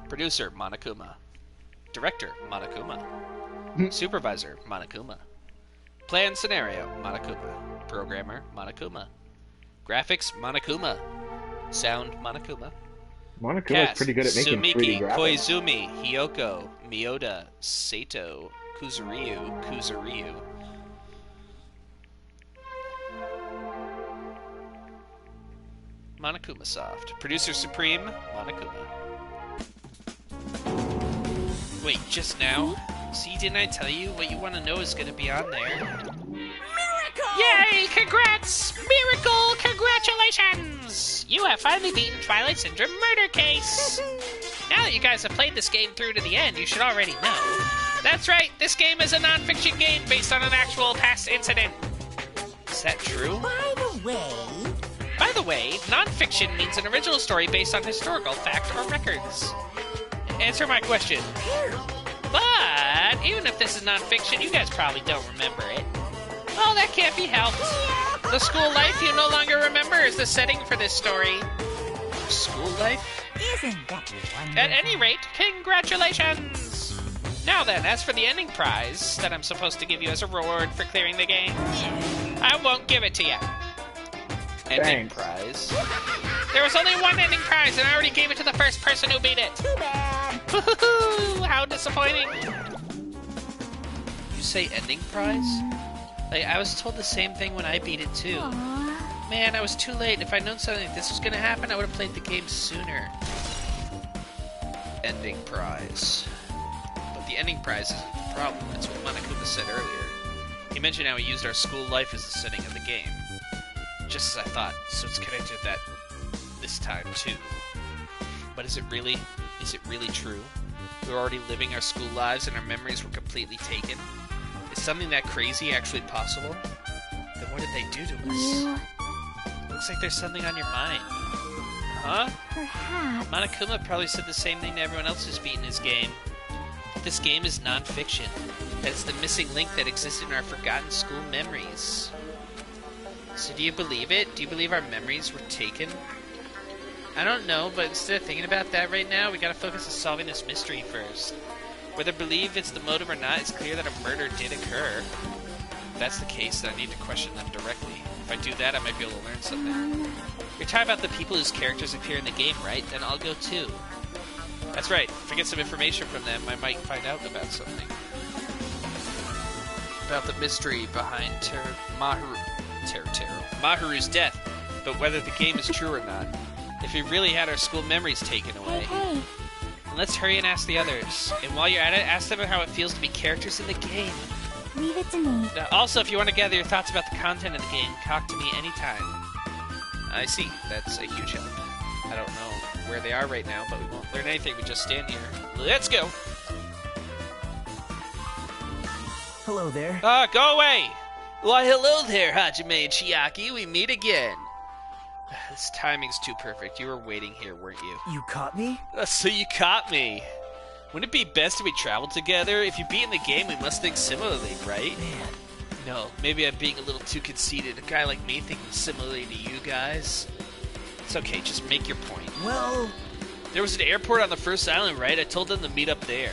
Producer, Monokuma. Director, Monokuma. Supervisor, Monokuma. Plan scenario, Monokuma. Programmer, Monokuma. Graphics, Monokuma. Sound, Monokuma. Monokuma's pretty good at making 3D Sumiki, graphics. Koizumi, Hiyoko, Miyoda, Sato, Kuzuryu. Monokuma Soft. Producer Supreme, Monokuma. Wait, just now? See, didn't I tell you? What you want to know is going to be on there. Miracle! Yay! Congrats! Miracle! Congratulations! You have finally beaten Twilight Syndrome Murder Case! Now that you guys have played this game through to the end, you should already know. That's right, this game is a non-fiction game based on an actual past incident. Is that true? By the way, non-fiction means an original story based on historical fact or records. Answer my question. But, even if this is non-fiction, you guys probably don't remember it. Oh, that can't be helped. the school life you no longer remember is the setting for this story. School life? Isn't that wonderful? At any rate, congratulations! Now then, as for the ending prize that I'm supposed to give you as a reward for clearing the game, I won't give it to you. Ending prize? There was only one ending prize, and I already gave it to the first person who beat it. Too bad. Woohoo! How disappointing. You say ending prize? Like, I was told the same thing when I beat it too. Aww. Man, I was too late. If I'd known something like this was gonna happen, I would have played the game sooner. Ending prize. But the ending prize isn't the problem. It's what Monokuma said earlier. He mentioned how he used our school life as the setting of the game. Just as I thought, so it's connected to that this time too. But is it really true? We're already living our school lives and our memories were completely taken? Is something that crazy actually possible? Then what did they do to us? Looks like there's something on your mind. Huh? Perhaps. Monokuma probably said the same thing to everyone else who's beaten his game. This game is non-fiction. That it's the missing link that existed in our forgotten school memories. So do you believe it? Do you believe our memories were taken? I don't know, but instead of thinking about that right now, we gotta focus on solving this mystery first. Whether believe it's the motive or not, it's clear that a murder did occur. If that's the case, then I need to question them directly. If I do that, I might be able to learn something. You're talking about the people whose characters appear in the game, right? Then I'll go too. That's right. If I get some information from them, I might find out about something. About the mystery behind Maharu's death, but whether the game is true or not. If we really had our school memories taken away. Hey. Then let's hurry and ask the others. And while you're at it, ask them how it feels to be characters in the game. Leave it to me. Also, if you want to gather your thoughts about the content of the game, talk to me anytime. I see. That's a huge help. I don't know where they are right now, but we won't learn anything. We just stand here. Let's go! Hello there. Go away! Why, hello there, Hajime and Chiaki. We meet again. This timing's too perfect. You were waiting here, weren't you? You caught me? So you caught me. Wouldn't it be best if we traveled together? If you beat in the game, we must think similarly, right? Man. No, maybe I'm being a little too conceited. A guy like me thinking similarly to you guys. It's okay, just make your point. Well... There was an airport on the first island, right? I told them to meet up there.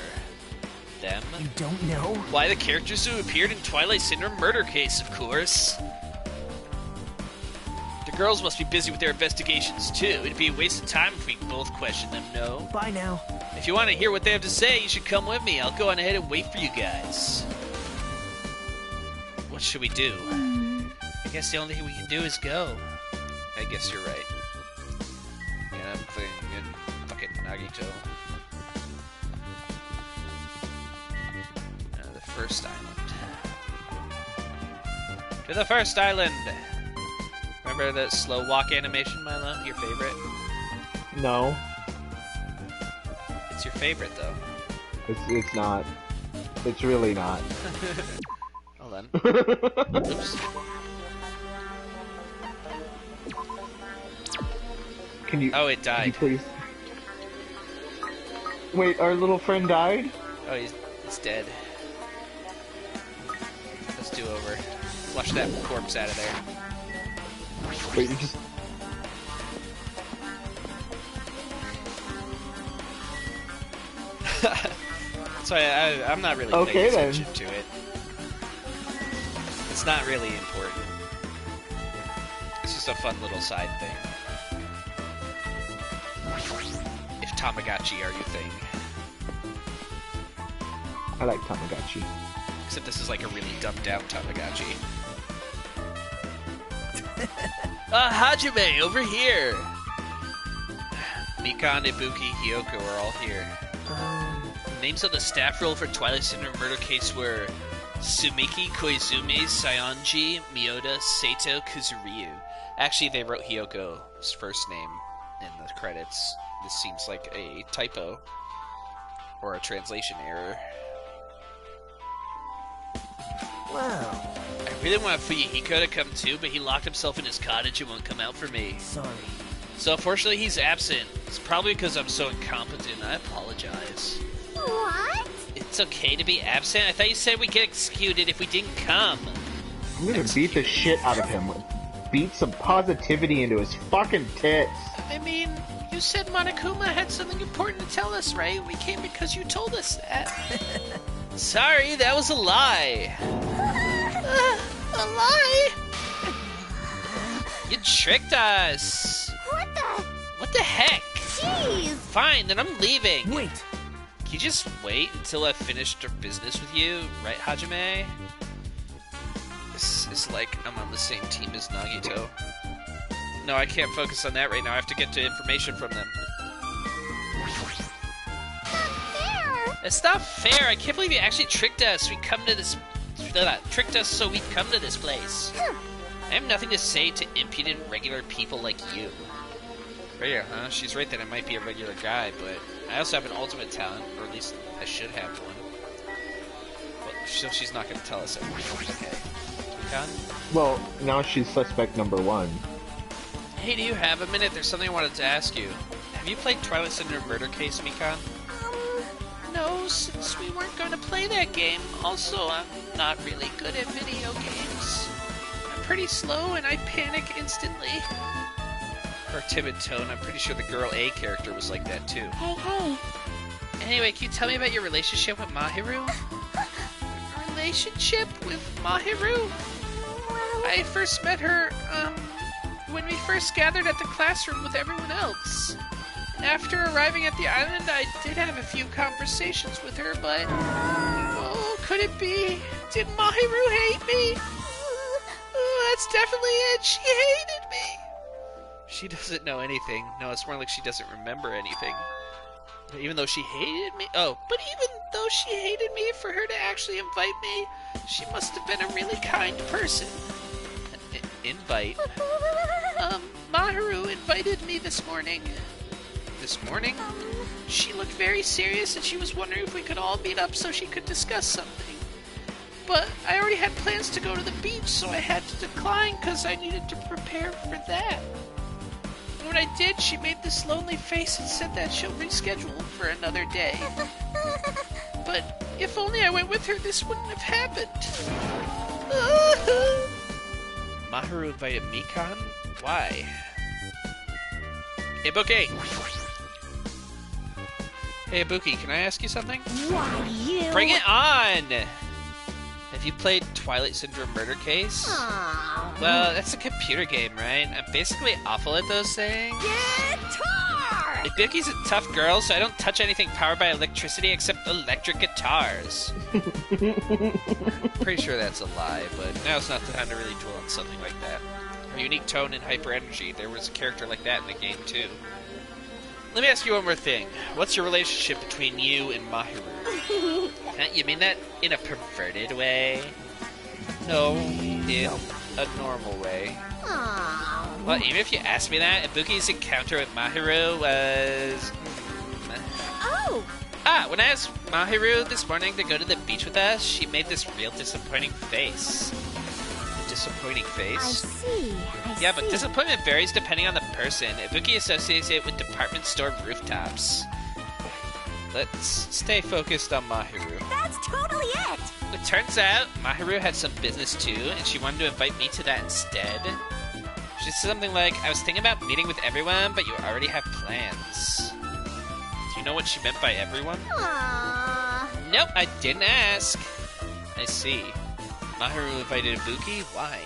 Them? You don't know? Why, the characters who appeared in Twilight Syndrome murder case, of course. The girls must be busy with their investigations, too. It'd be a waste of time if we both questioned them, no? Bye now. If you want to hear what they have to say, you should come with me. I'll go on ahead and wait for you guys. What should we do? I guess the only thing we can do is go. I guess you're right. Yeah, I'm playing in fucking Nagito. The first island. To the first island! Remember that slow walk animation, Milo? Your favorite? No, It's your favorite, though. it's not. It's really not. Hold on. Oops. Can you? Oh, it Can you died. please? Wait, our little friend died? Oh, he's dead. Let's do over. Flush that corpse out of there. Wait, you just. So I'm not really Okay, paying then. attention to it. It's not really important. It's just a fun little side thing. If Tamagotchi are your thing. I like Tamagotchi. Except this is like a really dumbed down Tamagotchi. Hajime, over here! Mikan, Ibuki, Hiyoko are all here. Names of the staff role for Twilight Syndrome murder case were Sumiki, Koizumi, Sayonji, Miyoda, Sato, Kuzuryu. Actually, they wrote Hiyoko's first name in the credits. This seems like a typo. Or a translation error. Well, I really want Fuyuhiko to come too, but he locked himself in his cottage and won't come out for me. sorry. So unfortunately, he's absent. It's probably because I'm so incompetent. I apologize. What? It's okay to be absent? I thought you said we'd get executed if we didn't come. I'm gonna beat the shit out of him. beat some positivity into his fucking tits. I mean, you said Monokuma had something important to tell us, right? We came because you told us that. Sorry, that was a lie. A lie? You tricked us. What the heck? Jeez. Fine, then I'm leaving. Wait. Can you just wait until I've finished our business with you, right, Hajime? It's like I'm on the same team as Nagito. No, I can't focus on that right now. I have to get to information from them. It's not fair. I can't believe you actually tricked us. Tricked us so we'd come to this place. I have nothing to say to impudent regular people like you. Right here, huh? She's right that I might be a regular guy, but I also have an ultimate talent, or at least I should have one. Well, so she's not going to tell us everything. Okay. Mikan? Well, now she's suspect number 1. Hey, do you have a minute? There's something I wanted to ask you. Have you played Twilight Syndrome Murder Case, Mikan? No, since we weren't going to play that game. Also, I'm not really good at video games. I'm pretty slow and I panic instantly. Her timid tone, I'm pretty sure the girl A character was like that too. Hey. Anyway, can you tell me about your relationship with Mahiru? Relationship with Mahiru? I first met her, when we first gathered at the classroom with everyone else. After arriving at the island, I did have a few conversations with her, but... Oh, could it be? Did Mahiru hate me? Oh, that's definitely it. She hated me. She doesn't know anything. No, it's more like she doesn't remember anything. Even though she hated me? Oh, but even though she hated me, for her to actually invite me, she must have been a really kind person. Invite? Mahiru invited me this morning. This morning? She looked very serious and she was wondering if we could all meet up so she could discuss something. But I already had plans to go to the beach, so I had to decline because I needed to prepare for that. When I did, she made this lonely face and said that she'll reschedule for another day. But if only I went with her, this wouldn't have happened. Mahiru invited Mikan? Why? Hey, Ibuki! Hey, Ibuki, can I ask you something? Why, you... Bring it on! Have you played Twilight Syndrome Murder Case? Aww. Well, that's a computer game, right? I'm basically awful at those things. Guitar! Ibuki's a tough girl, so I don't touch anything powered by electricity except electric guitars. Pretty sure that's a lie, but now's not the time to really dwell on something like that. Her unique tone and hyper energy, there was a character like that in the game too. Let me ask you one more thing. What's your relationship between you and Mahiru? You mean that in a perverted way? No, in a normal way. Aww. Well, even if you asked me that, Ibuki's encounter with Mahiru was... Oh! When I asked Mahiru this morning to go to the beach with us, she made this real disappointing face. Disappointing face? I see. Yeah, but disappointment varies depending on the person. Ibuki associates it with department store rooftops. Let's stay focused on Mahiru. That's totally it! It turns out Mahiru had some business too, and she wanted to invite me to that instead. She said something like, I was thinking about meeting with everyone, but you already have plans. Do you know what she meant by everyone? Aww. Nope, I didn't ask. I see. Mahiru invited Ibuki? Why?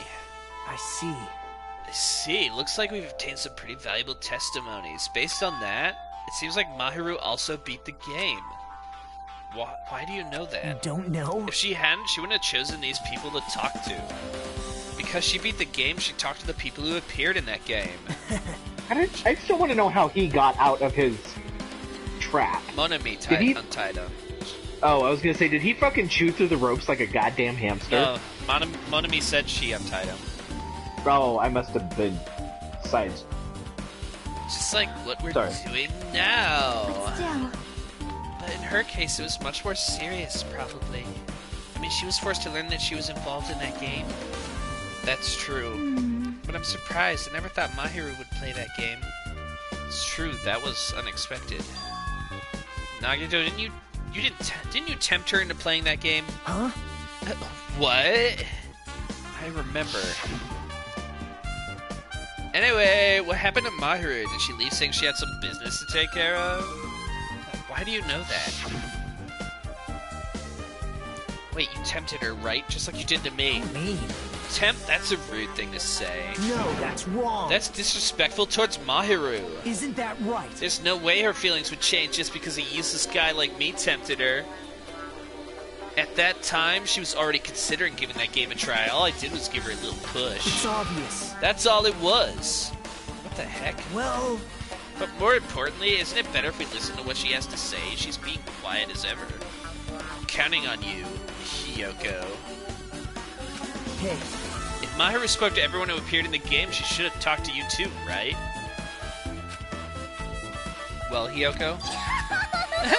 I see. I see. Looks like we've obtained some pretty valuable testimonies. Based on that, it seems like Mahiru also beat the game. Why do you know that? You don't know? If she hadn't, she wouldn't have chosen these people to talk to. Because she beat the game, she talked to the people who appeared in that game. I still want to know how he got out of his trap. Monami untied him. Oh, I was gonna say, did he fucking chew through the ropes like a goddamn hamster? No, Monami said she untied him. Oh, I must have been sides. Just like what we're doing now. But still... But in her case, it was much more serious, probably. I mean, she was forced to learn that she was involved in that game. That's true. But I'm surprised. I never thought Mahiru would play that game. It's true, that was unexpected. Nagito, didn't you tempt her into playing that game? Huh? What? I remember. Anyway, what happened to Mahiru? Did she leave saying she had some business to take care of? Why do you know that? Wait, you tempted her, right? Just like you did to me. Me? Tempt? That's a rude thing to say. No, that's wrong. That's disrespectful towards Mahiru. Isn't that right? There's no way her feelings would change just because a useless guy like me tempted her. At that time, she was already considering giving that game a try. All I did was give her a little push. It's obvious. That's all it was. What the heck? Well... But more importantly, isn't it better if we listen to what she has to say? She's being quiet as ever. I'm counting on you, Hiyoko. Hey. If Mahiru spoke to everyone who appeared in the game, she should have talked to you too, right? Well, Hiyoko?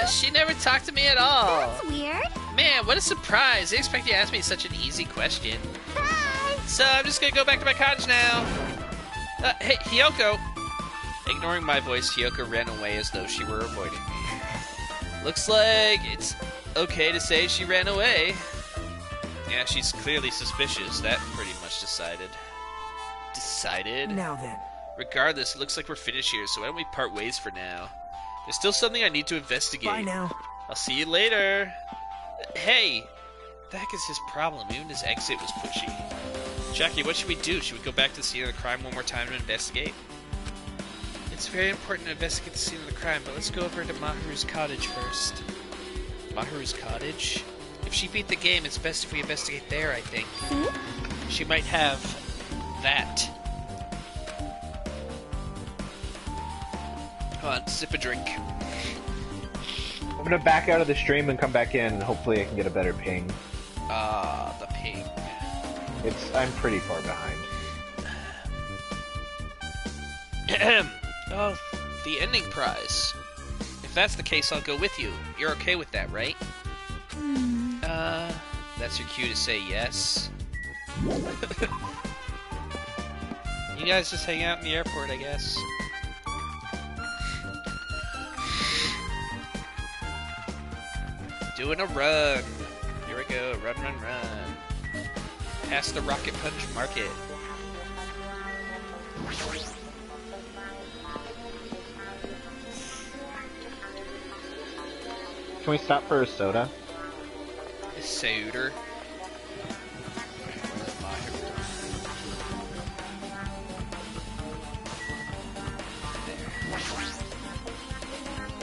She never talked to me at all. That's weird. Man, what a surprise. I expect you to ask me such an easy question. Bye. So I'm just gonna go back to my cottage now. Hey, Hiyoko! Ignoring my voice, Hiyoko ran away as though she were avoiding me. Looks like it's okay to say she ran away. Yeah, she's clearly suspicious. That pretty much decided. Decided? Now then. Regardless, it looks like we're finished here, so why don't we part ways for now? There's still something I need to investigate. Bye now. I'll see you later. Hey! What the heck is his problem? Even his exit was pushy. Jackie, what should we do? Should we go back to the scene of the crime one more time to investigate? It's very important to investigate the scene of the crime, but let's go over to Mahiru's cottage first. Mahiru's cottage? If she beat the game, it's best if we investigate there, I think. She might have that. Hold on, sip a drink. I'm gonna back out of the stream and come back in, and hopefully I can get a better ping. The ping. I'm pretty far behind. Oh, the ending prize. If that's the case, I'll go with you. You're okay with that, right? That's your cue to say yes. You guys just hang out in the airport, I guess. Doing a run. Here we go. Run, run, run. Past the Rocket Punch Market. Can we stop for a soda? A soda.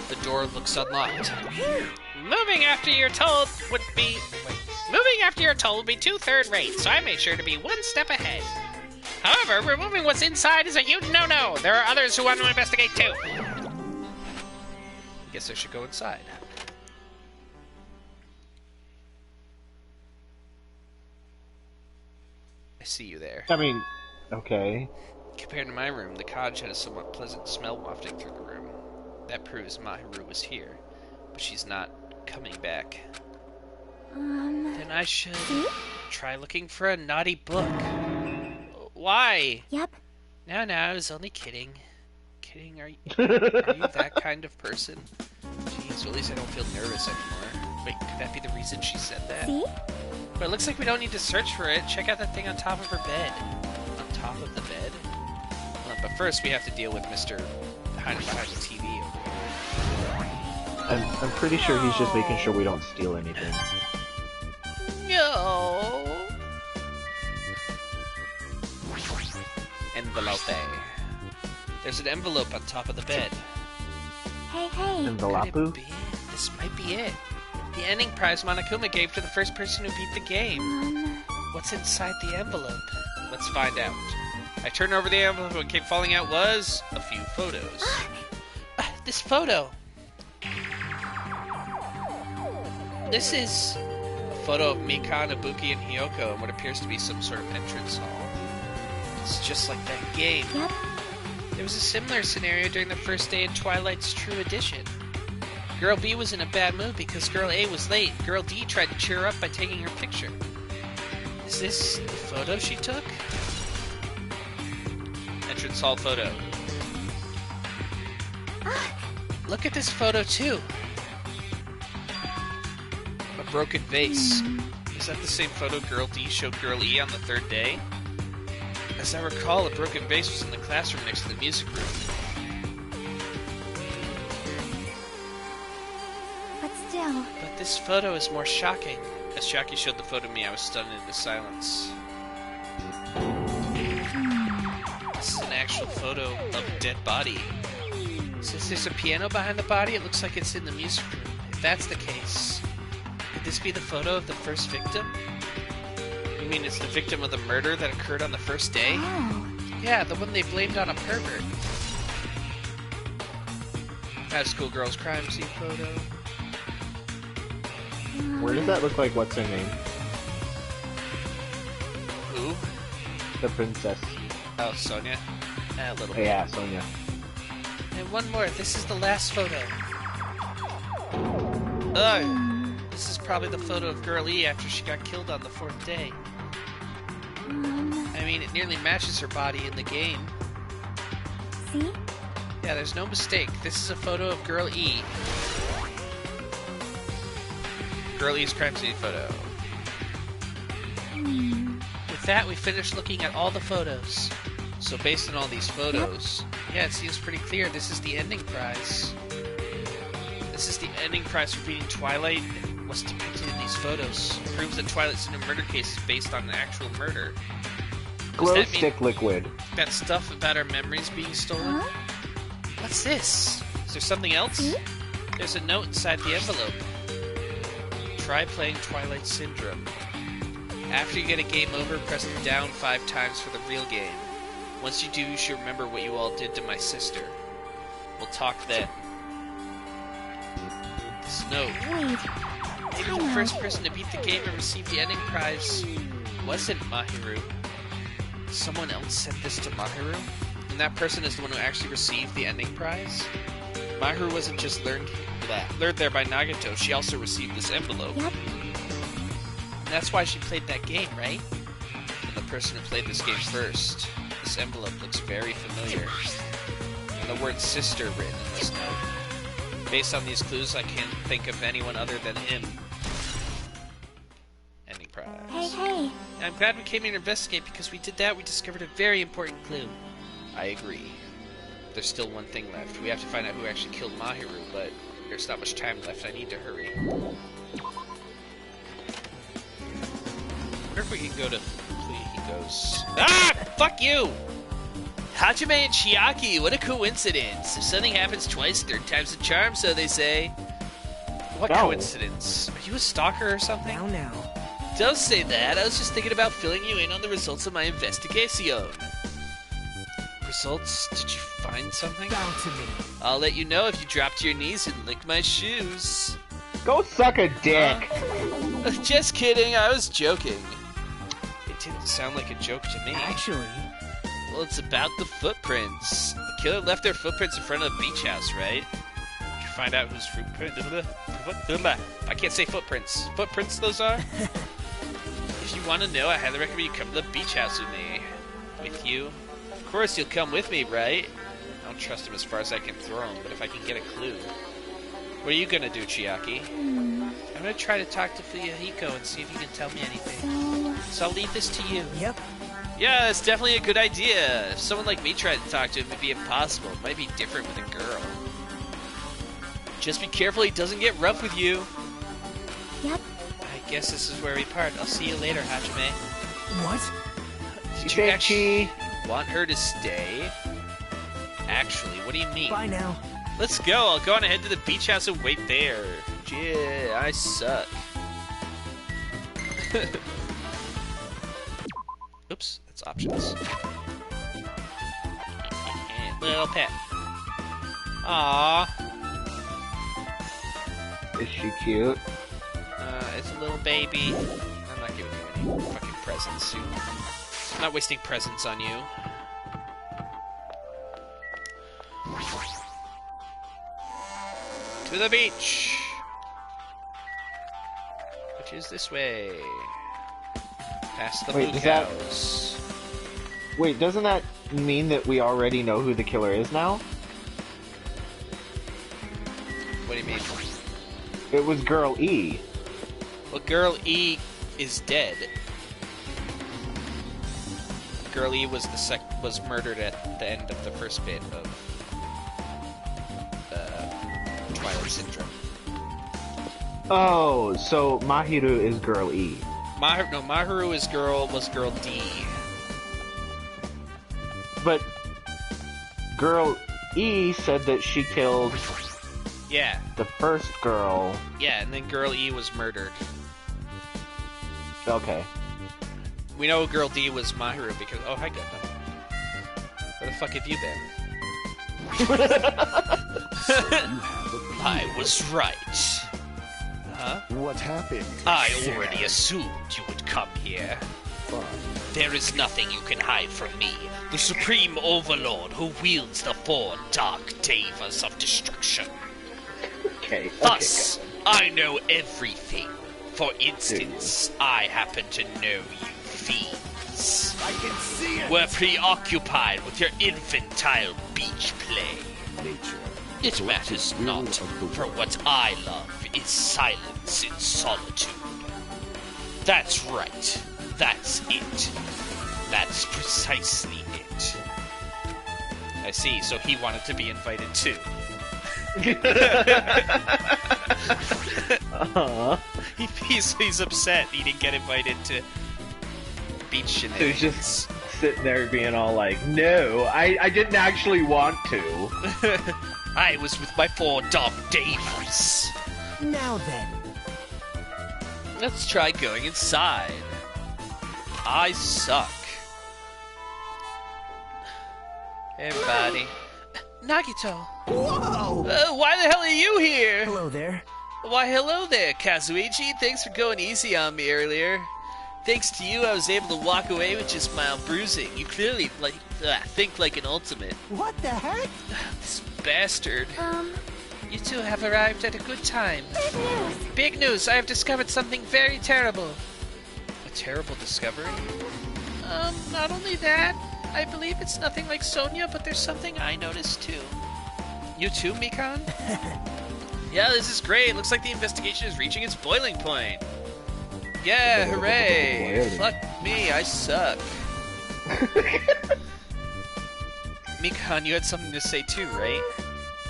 The door looks unlocked. Moving after you're told would be... Moving after you're told would be 2 third-rate, so I made sure to be 1 step ahead. However, removing what's inside is a huge no-no. There are others who want to investigate too. Guess I should go inside. I see you there. I mean, okay. Compared to my room, the cottage had a somewhat pleasant smell wafting through the room. That proves Mahiru was here, but she's not coming back. Then I should try looking for a naughty book. Why? Yep. No, I was only kidding. Kidding? Are you that kind of person? Jeez, well, at least I don't feel nervous anymore. Wait, could that be the reason she said that? See? But it looks like we don't need to search for it. Check out that thing on top of her bed. On top of the bed? But first we have to deal with Mr. hiding behind the TV over here. I'm pretty sure he's just making sure we don't steal anything. No. Envelope. There's an envelope on top of the bed. Hey. Envelope? Could it be it? This might be it. The ending prize Monokuma gave to the first person who beat the game. What's inside the envelope? Let's find out. I turned over the envelope and what came falling out was a few photos. This photo. This is a photo of Mika, Ibuki, and Hiyoko in what appears to be some sort of entrance hall. It's just like that game. Yep. There was a similar scenario during the first day in Twilight's True Edition. Girl B was in a bad mood because Girl A was late. Girl D tried to cheer her up by taking her picture. Is this the photo she took? Entrance hall photo. Look at this photo too. A broken vase. Is that the same photo Girl D showed Girl E on the third day? As I recall, a broken vase was in the classroom next to the music room. But still... But this photo is more shocking. As Chiaki showed the photo to me, I was stunned into silence. This is an actual photo of a dead body. Since there's a piano behind the body, it looks like it's in the music room. If that's the case, could this be the photo of the first victim? You mean it's the victim of the murder that occurred on the first day? Oh. Yeah, the one they blamed on a pervert. High school girls crime scene photo. Where does that look like what's her name? Who? The princess. Oh, Sonia? A little bit. Yeah, Sonia. And one more, this is the last photo. Ugh! This is probably the photo of Girl E after she got killed on the 4th day. I mean, it nearly matches her body in the game. See? Yeah, there's no mistake. This is a photo of Girl E. Girl E's crime scene photo. With that, we finished looking at all the photos. So based on all these photos, yeah, it seems pretty clear this is the ending prize. This is the ending prize for beating Twilight, and what's depicted in these photos proves that Twilight's in a murder case is based on an actual murder. Glow stick liquid. That stuff about our memories being stolen? What's this? Is there something else? There's a note inside the envelope. Try playing Twilight Syndrome. After you get a game over, press the down 5 times for the real game. Once you do, you should remember what you all did to my sister. We'll talk then. This note. Maybe the first person to beat the game and receive the ending prize wasn't Mahiru. Someone else sent this to Mahiru? And that person is the one who actually received the ending prize? Mahiru wasn't just lured there by Nagato, she also received this envelope. Yep. And that's why she played that game, right? And the person who played this game first. This envelope looks very familiar. And the word sister written in this note. Based on these clues, I can't think of anyone other than him. Ending prize. Hey. I'm glad we came here to investigate because we did that. We discovered a very important clue. I agree. There's still one thing left. We have to find out who actually killed Mahiru, but there's not much time left. I need to hurry. Wonder if we can go to Hiko's. Ah! Fuck you! Hajime and Chiaki, what a coincidence. If something happens twice, 3rd time's the charm, so they say. What coincidence? Are you a stalker or something? Now. Don't say that. I was just thinking about filling you in on the results of my investigation. Results? Did you find something? Bow to me. I'll let you know if you drop to your knees and lick my shoes. Go suck a dick! Just kidding, I was joking. It didn't sound like a joke to me. Actually... Well, it's about the footprints. The killer left their footprints in front of the beach house, right? Did you find out whose footprints? I can't say footprints. Footprints those are? If you want to know, I highly recommend you come to the beach house with me. With you? Of course you'll come with me, right? I don't trust him as far as I can throw him, but if I can get a clue. What are you gonna do, Chiaki? I'm gonna try to talk to Fuyuhiko and see if he can tell me anything. So I'll leave this to you. Yep. Yeah, that's definitely a good idea. If someone like me tried to talk to him, it'd be impossible. It might be different with a girl. Just be careful he doesn't get rough with you. Yep. I guess this is where we part. I'll see you later, Hajime. What? Did you actually want her to stay? Actually, what do you mean? Bye now. Let's go. I'll go on ahead to the beach house and wait there. Yeah, I suck. Oops, that's options. And little pet. Aww. Is she cute? It's a little baby. I'm not giving you any fucking presents. I'm not wasting presents on you. To the beach! Which is this way. Past the blue cows. Wait, doesn't that mean that we already know who the killer is now? What do you mean? It was Girl E. Well, Girl E is dead. Girl E was was murdered at the end of the first bit of Twilight Syndrome. Oh, so Mahiru is Girl E. Mahiru was Girl D. But Girl E said that she killed the first girl. Yeah, and then Girl E was murdered. Okay. We know Girl D was Mahiru because... Oh, hi, Gundam. Where the fuck have you been? I was right. Huh? What happened? I already assumed you would come here. Fine. There is nothing you can hide from me, the Supreme Overlord who wields the 4 Dark Devas of Destruction. Okay. Thus, I know everything. For instance, I happen to know you fiends. I can see it! Were preoccupied with your infantile beach play. Nature. It matters not, for what I love is silence in solitude. That's right. That's it. That's precisely it. I see, so he wanted to be invited too. He's upset he didn't get invited to beach shenanigans. He's just sitting there being all like, no, I didn't actually want to. I was with my 4 Dark Devas. Now then. Let's try going inside. I suck. Hey, everybody. Nagito. Whoa! Why the hell are you here? Hello there. Why, hello there, Kazuichi. Thanks for going easy on me earlier. Thanks to you, I was able to walk away with just mild bruising. You clearly think like an ultimate. What the heck? This bastard. You two have arrived at a good time. Big news! Big news! I have discovered something very terrible. A terrible discovery? Not only that, I believe it's nothing like Sonya, but there's something I noticed too. You too, Mikan? Yeah, this is great. Looks like the investigation is reaching its boiling point. Yeah, hooray! Fuck me, I suck. Mikan, you had something to say too, right?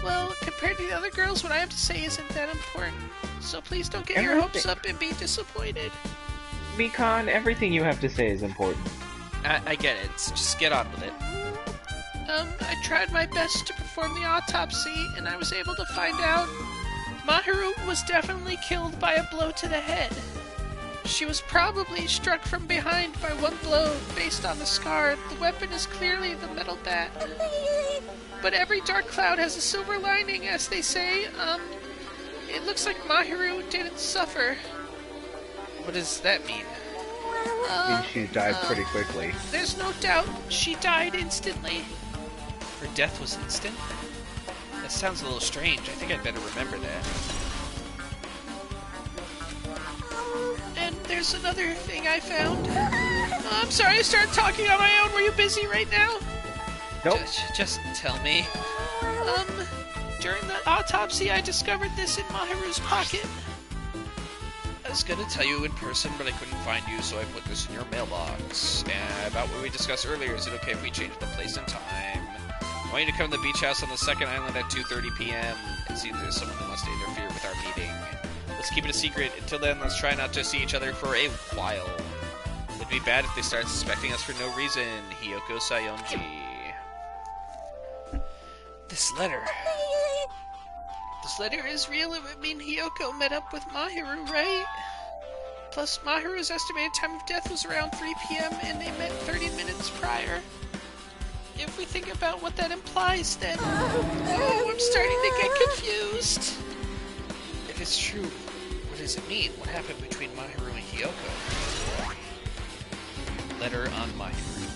Well, compared to the other girls, what I have to say isn't that important. So please don't get your hopes up and be disappointed. Mikan, everything you have to say is important. I get it, so just get on with it. I tried my best to perform the autopsy, and I was able to find out Mahiru was definitely killed by a blow to the head. She was probably struck from behind by one blow. Based on the scar, the weapon is clearly the metal bat. But every dark cloud has a silver lining, as they say. It looks like Mahiru didn't suffer. What does that mean? I mean, she died pretty quickly. There's no doubt she died instantly. Her death was instant? That sounds a little strange. I think I'd better remember that. And there's another thing I found. I'm sorry I started talking on my own. Were you busy right now? Nope. Just tell me. During the autopsy, I discovered this in Mahiru's pocket. I was gonna tell you in person, but I couldn't find you, so I put this in your mailbox. And about what we discussed earlier, is it okay if we change the place and time? I want you to come to the beach house on the second island at 2:30 p.m. It seems there's someone who wants to interfere with our meeting. Let's keep it a secret. Until then, let's try not to see each other for a while. It'd be bad if they start suspecting us for no reason. Hiyoko Sayonji. This letter. This letter is real. It would mean Hiyoko met up with Mahiru, right? Plus, Mahiru's estimated time of death was around 3 p.m. and they met 30 minutes prior. If we think about what that implies, then... Oh, I'm starting to get confused. If it's true, what does it mean? What happened between Mahiru and Hiyoko? Letter on Mahiru.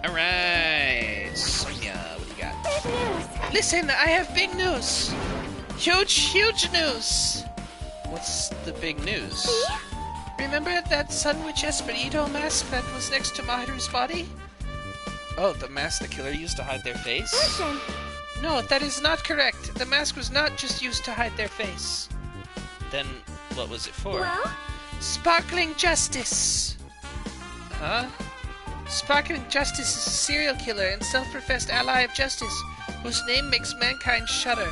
Alright, Sonya, what do you got? Big news! Listen, I have big news! Huge news! What's the big news? Remember that Sun Witch Esperito mask that was next to Mahiru's body? Oh, the mask the killer used to hide their face? Listen! No, that is not correct. The mask was not just used to hide their face. Then, what was it for? Well? Sparkling justice! Huh? Sparkling Justice is a serial killer and self-professed ally of justice, whose name makes mankind shudder.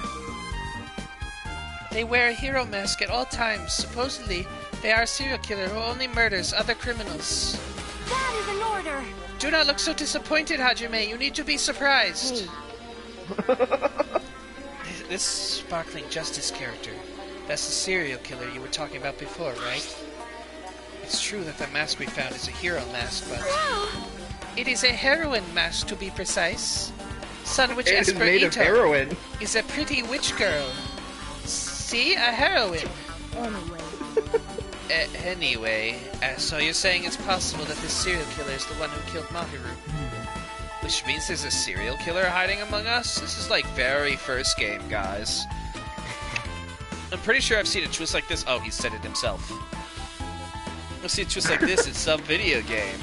They wear a hero mask at all times. Supposedly, they are a serial killer who only murders other criminals. That is an order! Do not look so disappointed, Hajime. You need to be surprised. Hey. This Sparkling Justice character, that's the serial killer you were talking about before, right? It's true that the mask we found is a hero mask, but... It is a heroine mask, to be precise. Sunwitch It is made of Esperito heroin. is a pretty witch girl. See? A heroine. Anyway. So you're saying it's possible that this serial killer is the one who killed Mahiru? Which means there's a serial killer hiding among us? This is like very first game, guys. I'm pretty sure I've seen a twist like this. Oh, he said it himself. I've seen a twist like this in some video game.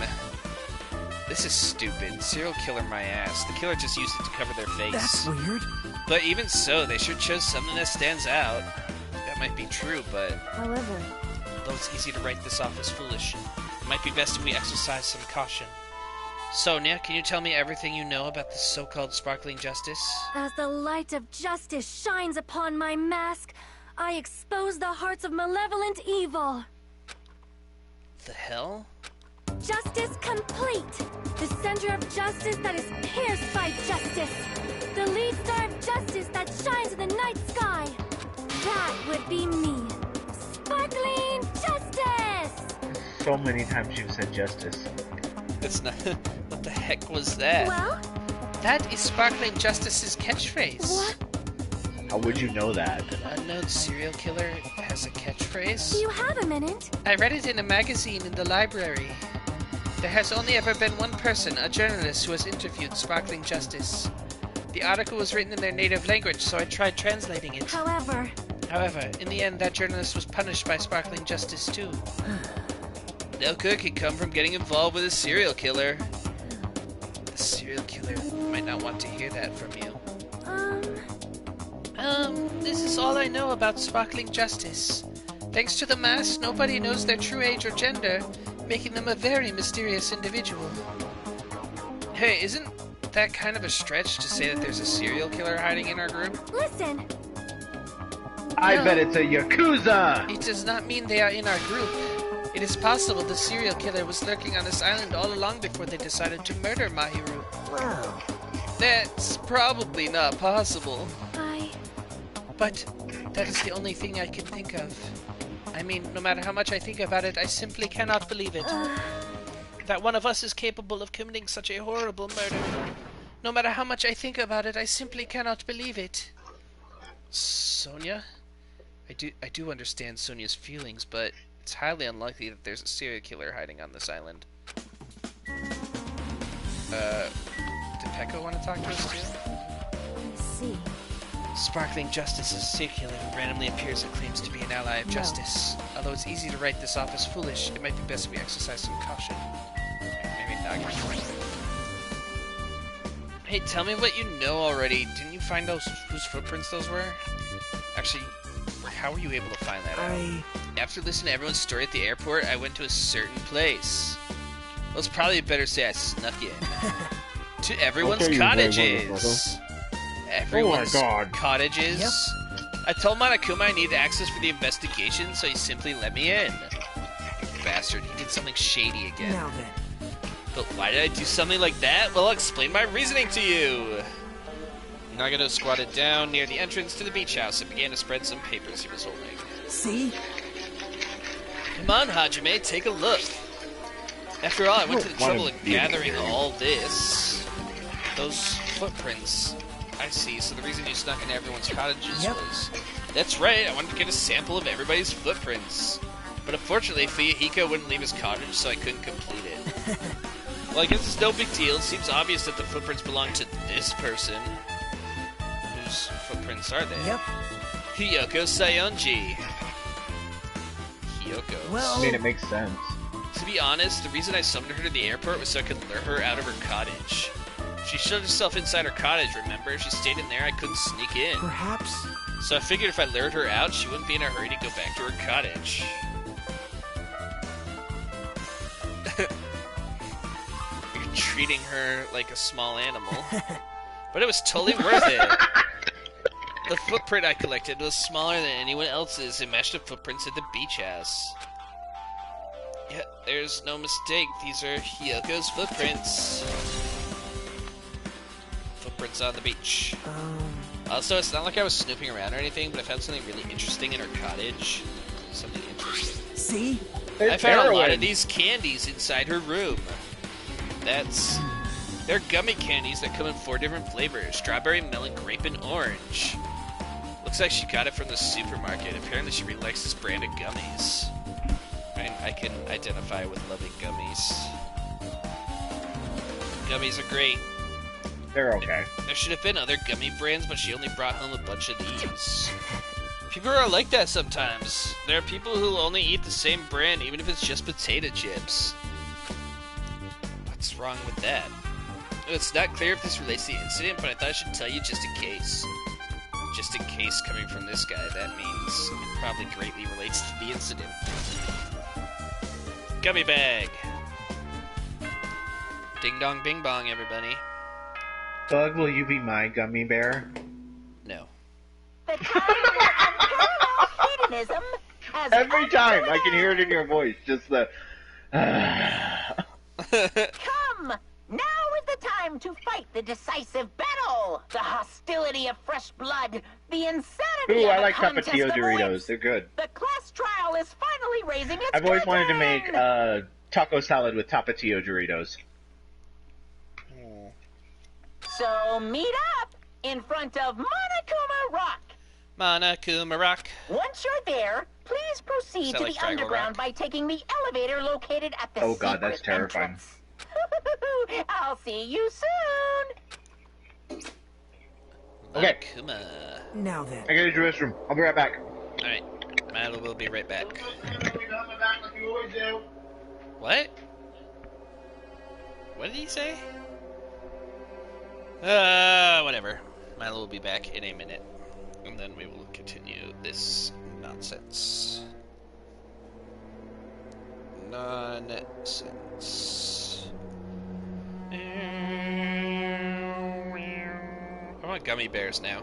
This is stupid. Serial killer my ass. The killer just used it to cover their face. That's weird. But even so, they sure chose something that stands out. That might be true, but... However... though it's easy to write this off as foolish, it might be best if we exercise some caution. Sonia, can you tell me everything you know about this so-called Sparkling Justice? As the light of justice shines upon my mask, I expose the hearts of malevolent evil. The hell? Justice complete! The center of justice that is pierced by justice! The lead star of justice that shines in the night sky! That would be me! Sparkling Justice! So many times you've said justice. That's not... what the heck was that? Well? That is Sparkling Justice's catchphrase. What? How would you know that? An unknown serial killer has a catchphrase? Do you have a minute? I read it in a magazine in the library. There has only ever been one person, a journalist, who has interviewed Sparkling Justice. The article was written in their native language, so I tried translating it. However, in the end, that journalist was punished by Sparkling Justice too. No good can come from getting involved with a serial killer. The serial killer might not want to hear that from you. This is all I know about Sparkling Justice. Thanks to the mask, nobody knows their true age or gender, making them a very mysterious individual. Hey, isn't that kind of a stretch to say that there's a serial killer hiding in our group? listen! I bet it's a Yakuza! It does not mean they are in our group. It is possible the serial killer was lurking on this island all along before they decided to murder Mahiru. Wow. That's probably not possible. But that is the only thing I can think of. I mean, no matter how much I think about it, I simply cannot believe it. That one of us is capable of committing such a horrible murder. No matter how much I think about it, I simply cannot believe it. Sonia? I do understand Sonia's feelings, but it's highly unlikely that there's a serial killer hiding on this island. Did Pekka want to talk to us too? I see. Sparkling Justice is a serial killer who randomly appears and claims to be an ally of justice. Although it's easy to write this off as foolish, it might be best if we exercise some caution. Maybe not. Hey, tell me what you know already. Didn't you find those whose footprints those were? Actually, how were you able to find that out? After listening to everyone's story at the airport, I went to a certain place. Well, it's probably better to say I snuck in. To everyone's cottages. Everyone's cottages. Yep. I told Monokuma I needed access for the investigation, so he simply let me in. Bastard, he did something shady again. Now then. But why did I do something like that? Well, I'll explain my reasoning to you. Nagano squatted down near the entrance to the beach house and began to spread some papers he was holding. See? Come on, Hajime, take a look. After all, I went to the trouble of gathering all this. Those footprints. I see, so the reason you snuck into everyone's cottages was... That's right, I wanted to get a sample of everybody's footprints. But unfortunately, Fuyuhiko wouldn't leave his cottage, so I couldn't complete it. Well, I guess it's no big deal. It seems obvious that the footprints belong to this person. Whose footprints are they? Yep. Hiyoko Sayonji. Hiyoko. Well... I mean, it makes sense. To be honest, the reason I summoned her to the airport was so I could lure her out of her cottage. She showed herself inside her cottage, remember? If she stayed in there, I couldn't sneak in. Perhaps. So I figured if I lured her out, she wouldn't be in a hurry to go back to her cottage. You're treating her like a small animal. But it was totally worth it. The footprint I collected was smaller than anyone else's. It matched the footprints at the beach house. Yeah, there's no mistake. These are Hyoko's footprints. Footprints on the beach. Also, it's not like I was snooping around or anything, but I found something really interesting in her cottage. Something interesting. See? I found a lot of these candies inside her room. They're gummy candies that come in 4 different flavors. Strawberry, melon, grape, and orange. Looks like she got it from the supermarket. Apparently she really likes this brand of gummies. I can identify with loving gummies. Gummies are great. They're okay. There should have been other gummy brands, but she only brought home a bunch of these. People are like that sometimes. There are people who only eat the same brand, even if it's just potato chips. What's wrong with that? It's not clear if this relates to the incident, but I thought I should tell you just in case. Just in case, coming from this guy, that means it probably greatly relates to the incident. Gummy bag! Ding dong bing bong, everybody. Bug, will you be my gummy bear? No. The kind of unparalleled hedonism has Every time I can hear it in your voice, just the... come! Now is the time to fight the decisive battle! The hostility of fresh blood, the insanity Ooh, of I the like contest Tapatio of Doritos. wits. They're good. The class trial is finally raising its I've always wanted to make curtain! taco salad with Tapatio Doritos. So meet up in front of Monokuma Rock. Monokuma Rock. Once you're there, please proceed Sound to like the Triangle underground Rock. by taking the elevator located at the Oh god, that's secret terrifying. entrance. I'll see you soon. Okay. Monokuma. Now then. I gotta use the restroom. I'll be right back. Alright, Madeline will be right back. What? What? What did he say? Whatever. Milo will be back in a minute. And then we will continue this nonsense. Nonsense. I want gummy bears now.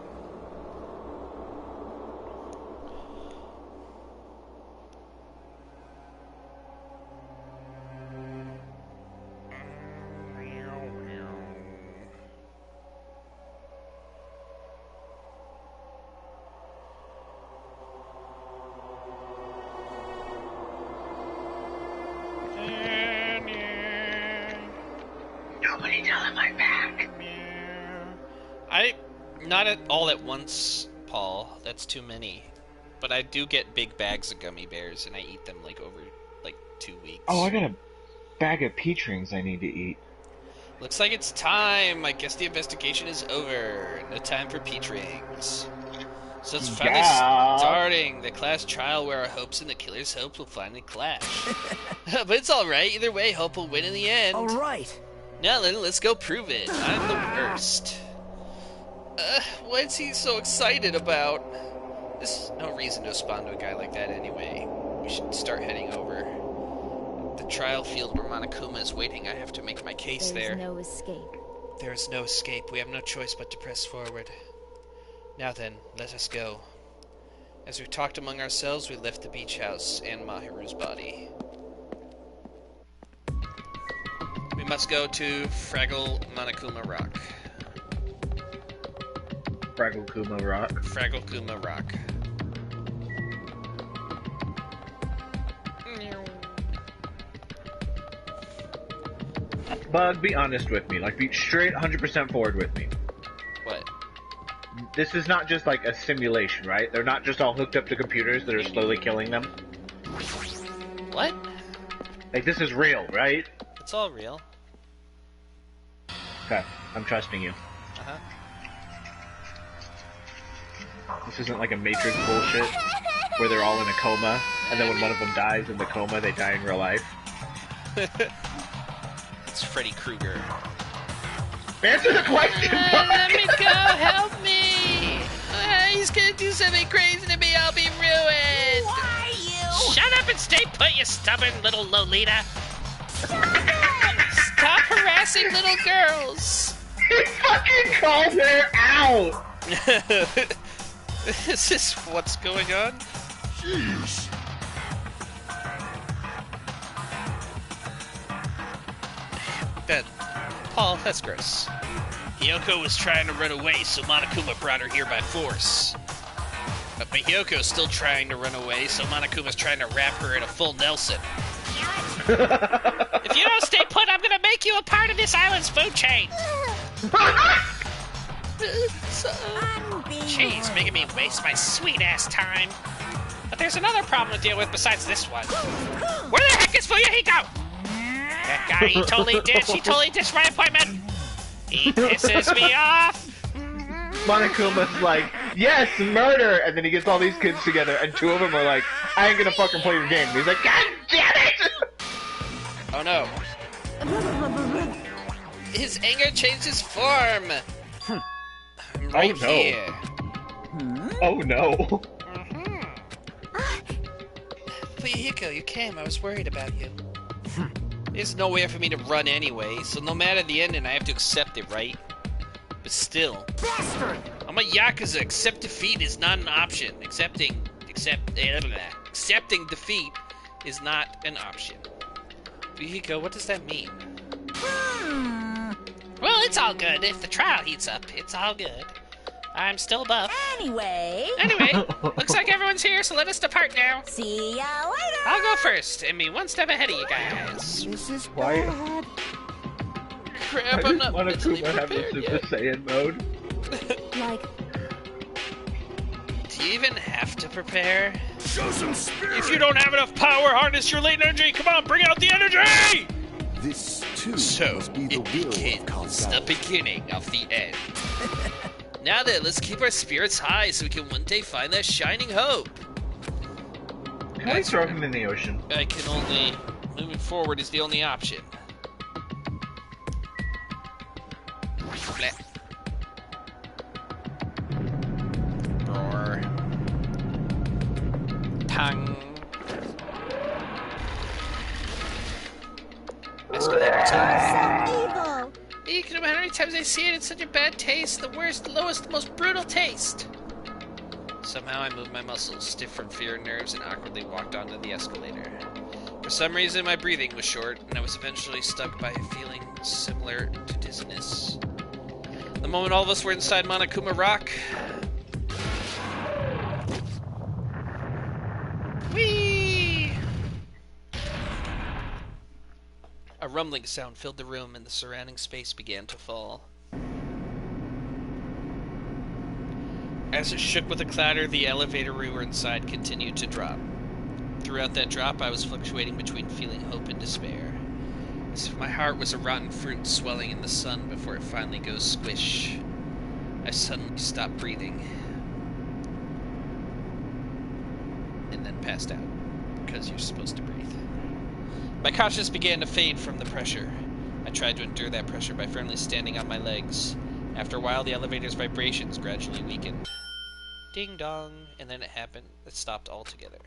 Nobody tell him I'm back. Not all at once, Paul. That's too many. But I do get big bags of gummy bears, and I eat them like over 2 weeks. Oh, I got a bag of peach rings I need to eat. Looks like it's time. I guess the investigation is over. No time for peach rings. So it's finally starting. The class trial where our hopes and the killer's hopes will finally clash. But it's alright. Either way, hope will win in the end. All right. Now then, let's go prove it. I'm the worst. What's he so excited about? There's no reason to respond to a guy like that anyway. We should start heading over. The trial field where Monokuma is waiting. I have to make my case there. There's no escape. There is no escape. We have no choice but to press forward. Now then, let us go. As we talked among ourselves, we left the beach house and Mahiru's body. We must go to Fraggle Monokuma Rock. Fraggle Kuma Rock. Fraggle Kuma Rock. Bug, be honest with me. Like, be straight 100% forward with me. What? This is not just like a simulation, right? They're not just all hooked up to computers that are slowly killing them. What? Like, this is real, right? It's all real. Okay, I'm trusting you. Uh-huh. This isn't like a Matrix bullshit where they're all in a coma, and then when one of them dies in the coma, they die in real life. It's Freddy Krueger. Answer the question! Let me go, help me! He's gonna do something crazy to me, I'll be ruined! Why you? Shut up and stay put, you stubborn little Lolita! Stop harassing harassing little girls. He fucking called her out! Is this what's going on? Jeez. Ben, Paul, that's gross. Hiyoko was trying to run away, so Monokuma brought her here by force. But Hiyoko's still trying to run away, so Monokuma's trying to wrap her in a full Nelson. If you don't stay put, I'm gonna make you a part of this island's food chain! Jeez, making me waste my sweet-ass time. But there's another problem to deal with besides this one. Where the heck is Fuyuhiko? That guy, he totally ditched my appointment! He pisses me off! Monokuma's like, yes, murder! And then he gets all these kids together, and 2 of them are like, I ain't gonna fucking play your game. And he's like, God damn it! Oh no. His anger changed his form! I'm right here. Oh no. Fuyuhiko, you came. I was worried about you. There's nowhere for me to run anyway, so no matter the ending, I have to accept it, right? But still. Bastard! I'm a Yakuza. Accept defeat is not an option. Accepting defeat is not an option. Fuyuhiko, what does that mean? Well, it's all good. If the trial heats up, it's all good. I'm still buff. Anyway, looks like everyone's here, so let us depart now. see ya later! I'll go first and be one step ahead of you guys. This is Why? bad. Crap, I I'm just not want mentally to have the prepared Super yet. Saiyan mode. Like, Do you even have to prepare? Show some spirit. If you don't have enough power, harness your latent energy. Come on, bring out the energy! This too So, must be the it will of begins, the Kazan. beginning of the end. Now then, let's keep our spirits high so we can one day find that shining hope. Can we throw him in the ocean? I can only... Moving forward is the only option. Blah. Roar. Tang. Escalator time. evil! You can imagine how many times I see it, it's such a bad taste. The worst, lowest, most brutal taste. Somehow I moved my muscles, stiff from fear and nerves, and awkwardly walked onto the escalator. For some reason, my breathing was short, and I was eventually stuck by a feeling similar to dizziness. The moment all of us were inside Monokuma Rock... Whee! A rumbling sound filled the room, and the surrounding space began to fall. As it shook with a clatter, the elevator we were inside continued to drop. Throughout that drop, I was fluctuating between feeling hope and despair. As if my heart was a rotten fruit swelling in the sun before it finally goes squish. I suddenly stopped breathing. And then passed out. Because you're supposed to breathe. My consciousness began to fade from the pressure. I tried to endure that pressure by firmly standing on my legs. After a while, the elevator's vibrations gradually weakened. Ding dong, and then it happened. It stopped altogether.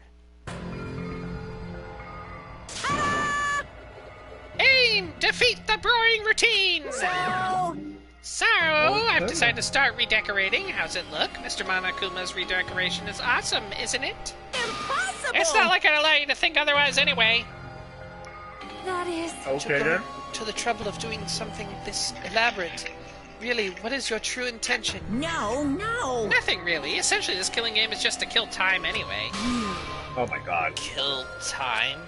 Aim! Defeat the brewing routine! So, I've decided to start redecorating. How's it look? Mr. Monokuma's redecoration is awesome, isn't it? Impossible! It's not like I'd allow you to think otherwise anyway. That is... Okay then. To the trouble of doing something this elaborate. Really, what is your true intention? No! Nothing really. Essentially, this killing game is just to kill time anyway. Oh my god. Kill time?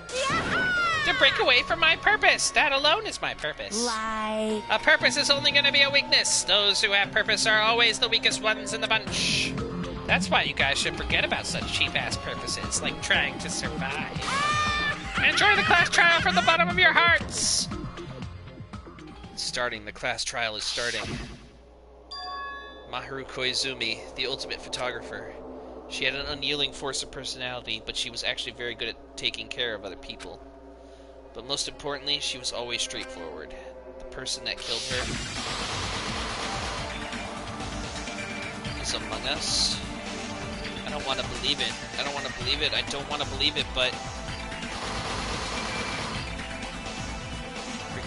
To break away from my purpose. That alone is my purpose. Like... A purpose is only going to be a weakness. Those who have purpose are always the weakest ones in the bunch. That's why you guys should forget about such cheap-ass purposes, like trying to survive. Enjoy the class trial from the bottom of your hearts! The class trial is starting. Maharu Koizumi, the ultimate photographer. She had an unyielding force of personality, but she was actually very good at taking care of other people. But most importantly, she was always straightforward. The person that killed her is among us. I don't want to believe it. I don't want to believe it. I don't want to believe it, but...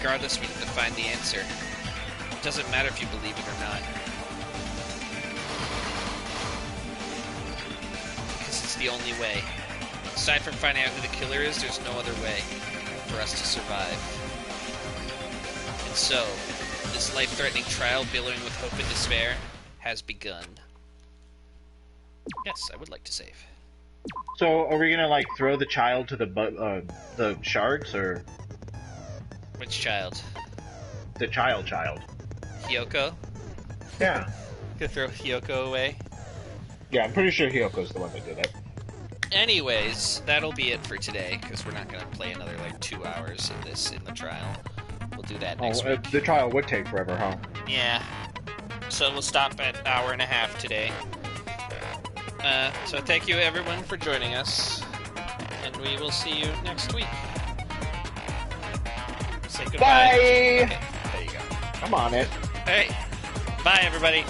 regardless, we need to find the answer. It doesn't matter if you believe it or not. Because it's the only way. Aside from finding out who the killer is, there's no other way for us to survive. And so, this life-threatening trial billowing with hope and despair has begun. Yes, I would like to save. So, are we gonna, like, throw the child to the sharks, or...? Which child? The child. Hiyoko? Yeah. Gonna throw Hiyoko away? Yeah, I'm pretty sure Hiyoko's the one that did it. Anyways, that'll be it for today, because we're not gonna play another, like, 2 hours of this in the trial. We'll do that next week. The trial would take forever, huh? Yeah. So we'll stop at an hour and a half today. So thank you everyone for joining us, and we will see you next week. Say goodbye. Bye! Okay, there you go. I'm on it. Alright. Bye everybody.